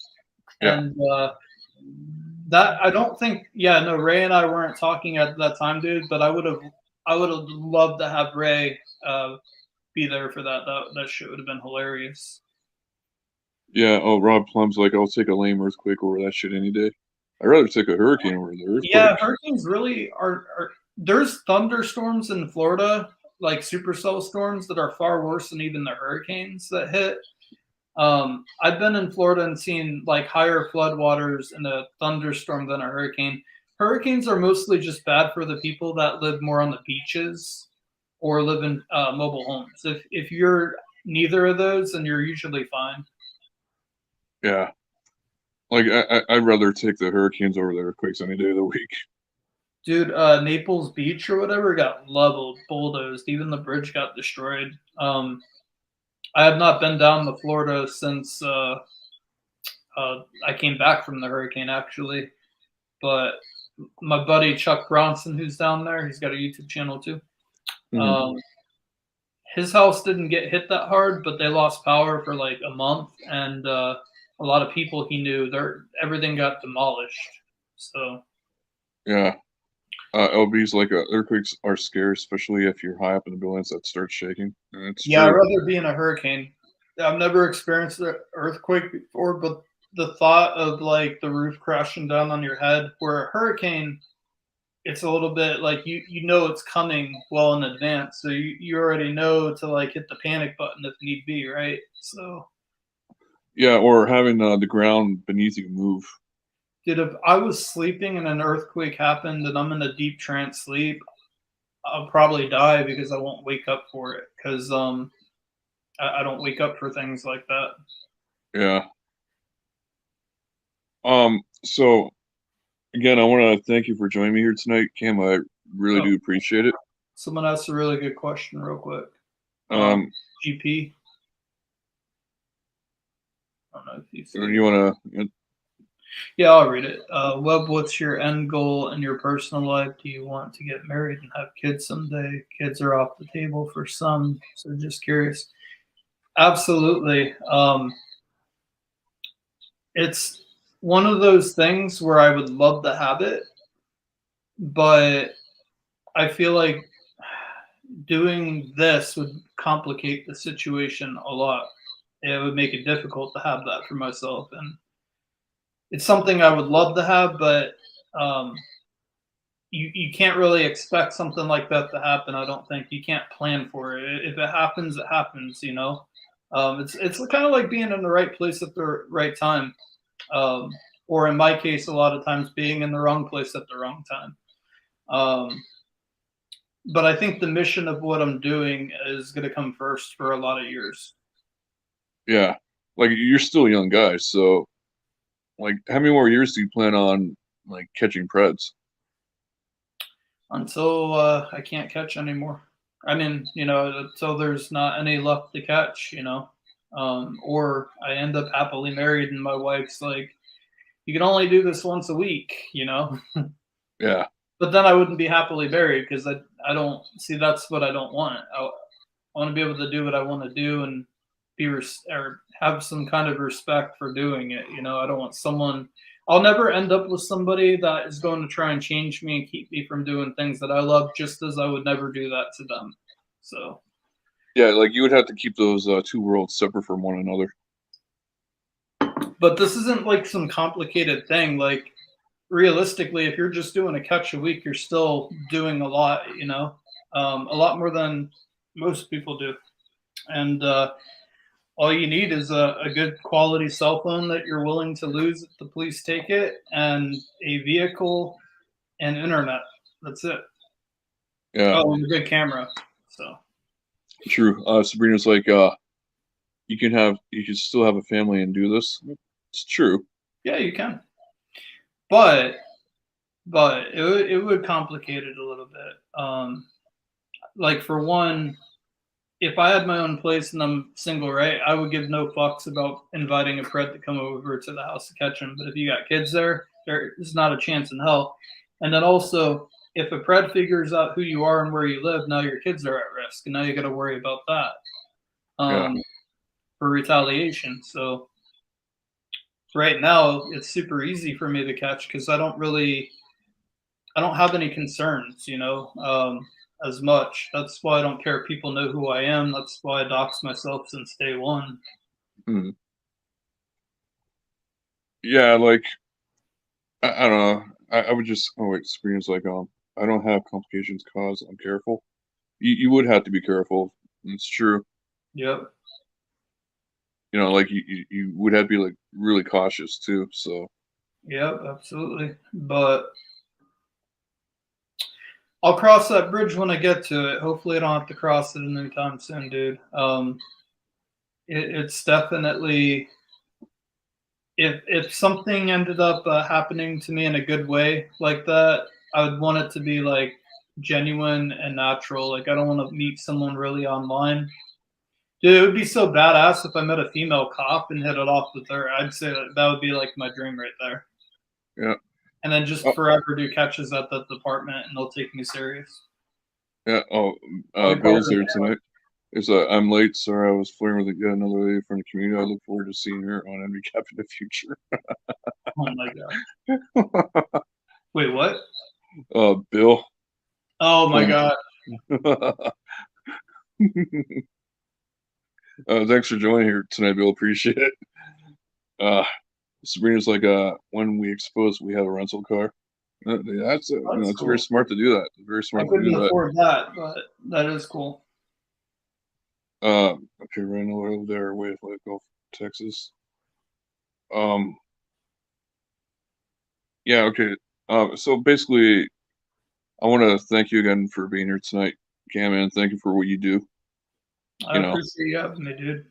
Yeah. and that I don't think, yeah, no, Ray and I weren't talking at that time, dude. But I would have loved to have Ray be there for that. That shit would have been hilarious. Yeah. Oh, Rob Plum's like, I'll take a lame earthquake over that shit any day. I'd rather take a hurricane over the Yeah, earthquake. hurricanes really are. There's thunderstorms in Florida, like supercell storms, that are far worse than even the hurricanes that hit. I've been in Florida and seen like higher floodwaters in a thunderstorm than a hurricane. Hurricanes are mostly just bad for the people that live more on the beaches or live in mobile homes. If you're neither of those, then you're usually fine. Yeah. Like, I'd rather take the hurricanes over the earthquakes any day of the week. Dude, Naples Beach or whatever got leveled, bulldozed. Even the bridge got destroyed. I have not been down to Florida since I came back from the hurricane, actually. But my buddy Chuck Bronson, who's down there, he's got a YouTube channel too. Mhm. Um, his house didn't get hit that hard, but they lost power for like a month, and a lot of people he knew, everything got demolished. So Yeah. LB's like, earthquakes are scary, especially if you're high up in the buildings that start shaking. And it's yeah, I'd true. rather be in a hurricane. I've never experienced an earthquake before, but the thought of like the roof crashing down on your head, where a hurricane, it's a little bit like you know it's coming well in advance, so you already know to like hit the panic button if need be, right? So, Yeah, or having the ground beneath you move. dude, if I was sleeping and an earthquake happened and I'm in a deep trance sleep, I'll probably die because I won't wake up for it because I don't wake up for things like that. Yeah. So again, I want to thank you for joining me here tonight, Cam. I really Oh, do appreciate it. someone asked a really good question, real quick. Um, GP, I don't know if you see or it. you want to? Yeah, I'll read it. Webb, what's your end goal in your personal life? Do you want to get married and have kids someday? Kids are off the table for some, so just curious. Absolutely. It's one of those things where I would love to have it, but I feel like doing this would complicate the situation a lot. It would make it difficult to have that for myself, and it's something I would love to have, but um, you can't really expect something like that to happen. I don't think you can't plan for it. If it happens, it happens. You know, it's kind of like being in the right place at the right time, um, or in my case, a lot of times being in the wrong place at the wrong time. Um, but I think the mission of what I'm doing is going to come first for a lot of years. Yeah, like you're still a young guy, so like, how many more years do you plan on like catching Preds? Until I can't catch anymore. I mean, until there's not any left to catch, or I end up happily married and my wife's like, you can only do this once a week. Yeah, But then I wouldn't be happily married because I don't see that's what I don't want. I want to be able to do what I want to do and or have some kind of respect for doing it. I don't want someone. I'll never end up with somebody that is going to try and change me and keep me from doing things that I love, just as I would never do that to them. So, yeah, like you would have to keep those two worlds separate from one another. but this isn't like some complicated thing. Like realistically, if you're just doing a catch a week, you're still doing a lot. A lot more than most people do, and all you need is a good quality cell phone that you're willing to lose if the police take it, and a vehicle and internet. That's it. Yeah, Oh, and a good camera. So true. Sabrina's like, you can still have a family and do this. It's true. yeah, you can, but it would complicate it a little bit. Like for one, if I had my own place and I'm single, right, I would give no fucks about inviting a pred to come over to the house to catch them. But if you got kids there is not a chance in hell. And then also, if a pred figures out who you are and where you live, now your kids are at risk, and now you got to worry about that Yeah, for retaliation. So right now, it's super easy for me to catch because I don't have any concerns, as much. That's why I don't care if people know who I am. That's why I dox myself since day one. hmm. Yeah, like I don't know. I would just wait. Sabrina's like, I don't have complications cause I'm careful. You would have to be careful. It's true. Yep. Like you would have to be like really cautious too. So Yep, absolutely. But I'll cross that bridge when I get to it. Hopefully I don't have to cross it anytime soon, dude. It's definitely if something ended up happening to me in a good way like that, I would want it to be like genuine and natural. Like I don't want to meet someone really online. Dude, it would be so badass if I met a female cop and hit it off with her. I'd say that would be like my dream right there. yeah, And then just oh, forever do catches at that department, and they'll take me serious. yeah. Oh, I'll be part of Bill's the there tonight. It's I'm late. Sorry, I was flirting with yet another lady from the community. I look forward to seeing her on NBCap in the future. Oh my god! Wait, what? Bill. Oh my god! Thanks for joining here tonight, Bill. Appreciate it. Uh, Sabrina's like, when we expose, we have a rental car. That's it's cool. very smart to do that. It's very I smart to couldn't do that. afford that, but that is cool. Okay, right now over there, way to Gulf, Texas. Yeah, okay. So basically, I want to thank you again for being here tonight, Cam, and thank you for what you do. I appreciate you having me, dude.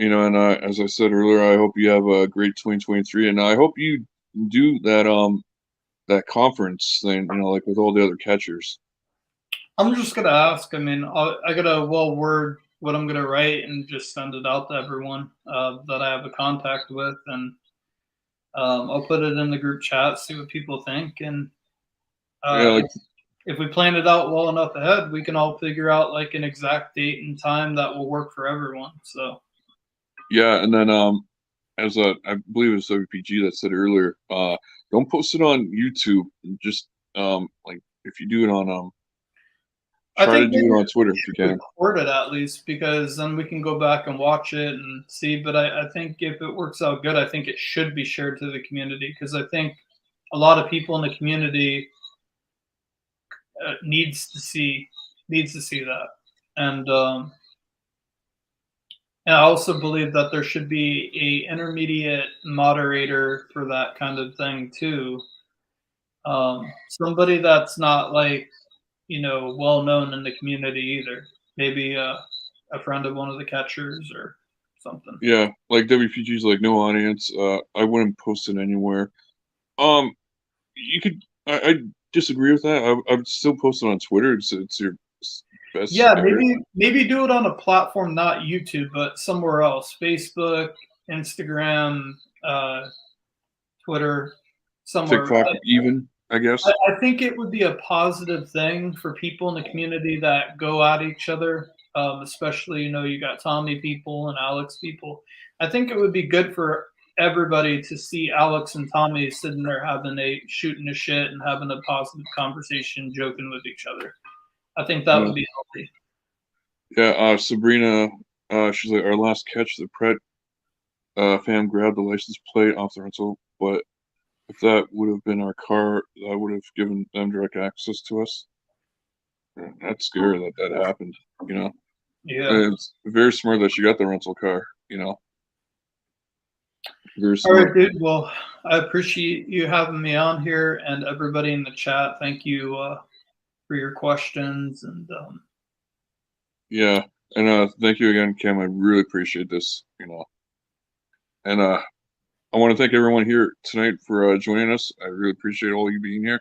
And as I said earlier, I hope you have a great 2023, and I hope you do that conference thing, like with all the other catchers. I'm just gonna ask. I mean, I gotta word what I'm gonna write and just send it out to everyone that I have a contact with, and I'll put it in the group chat, see what people think, and Yeah, if we plan it out well enough ahead, we can all figure out like an exact date and time that will work for everyone. So yeah, and then as I believe it was WPG that said earlier, don't post it on YouTube. Just like if you do it on I try to think do maybe it we on Twitter if you should can. record it at least, because then we can go back and watch it and see. But I think if it works out good, I think it should be shared to the community, because I think a lot of people in the community needs to see that. And and I also believe that there should be a intermediate moderator for that kind of thing too. Somebody that's not like, well known in the community either. Maybe a friend of one of the catchers or something. Yeah, like WPG's like no audience. I wouldn't post it anywhere. Um, you could. I disagree with that. I would still post it on Twitter. It's your best Yeah, area. maybe do it on a platform not YouTube, but somewhere else. Facebook, Instagram, Twitter, somewhere. TikTok even, I guess. I think it would be a positive thing for people in the community that go at each other, especially, you got Tommy people and Alex people. I think it would be good for everybody to see Alex and Tommy sitting there shooting a shit and having a positive conversation, joking with each other. I think that Yeah. would be healthy. Yeah, Sabrina, she's like, our last catch, the Pret fam grabbed the license plate off the rental, but if that would have been our car, that would have given them direct access to us. Yeah, that's scary that happened, Yeah. And it's very smart that she got the rental car, Very All smart. right, dude. Well, I appreciate you having me on here, and everybody in the chat. Thank you for your questions, and Yeah, and thank you again, Cam. I really appreciate this, And I want to thank everyone here tonight for joining us. I really appreciate all you being here.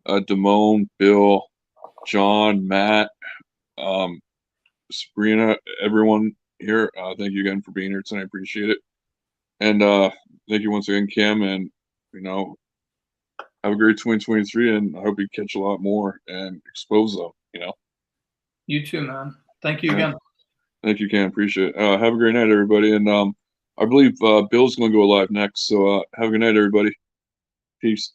Damone, Bill, John, Matt, Sabrina, everyone here. Thank you again for being here tonight. I appreciate it. And thank you once again, Cam. And have a great 2023. And I hope you catch a lot more and expose them. you too, man. Thank you again. Thank you, Cam. Appreciate it. Have a great night, everybody. And I believe Bill's going to go live next. So have a good night, everybody. Peace.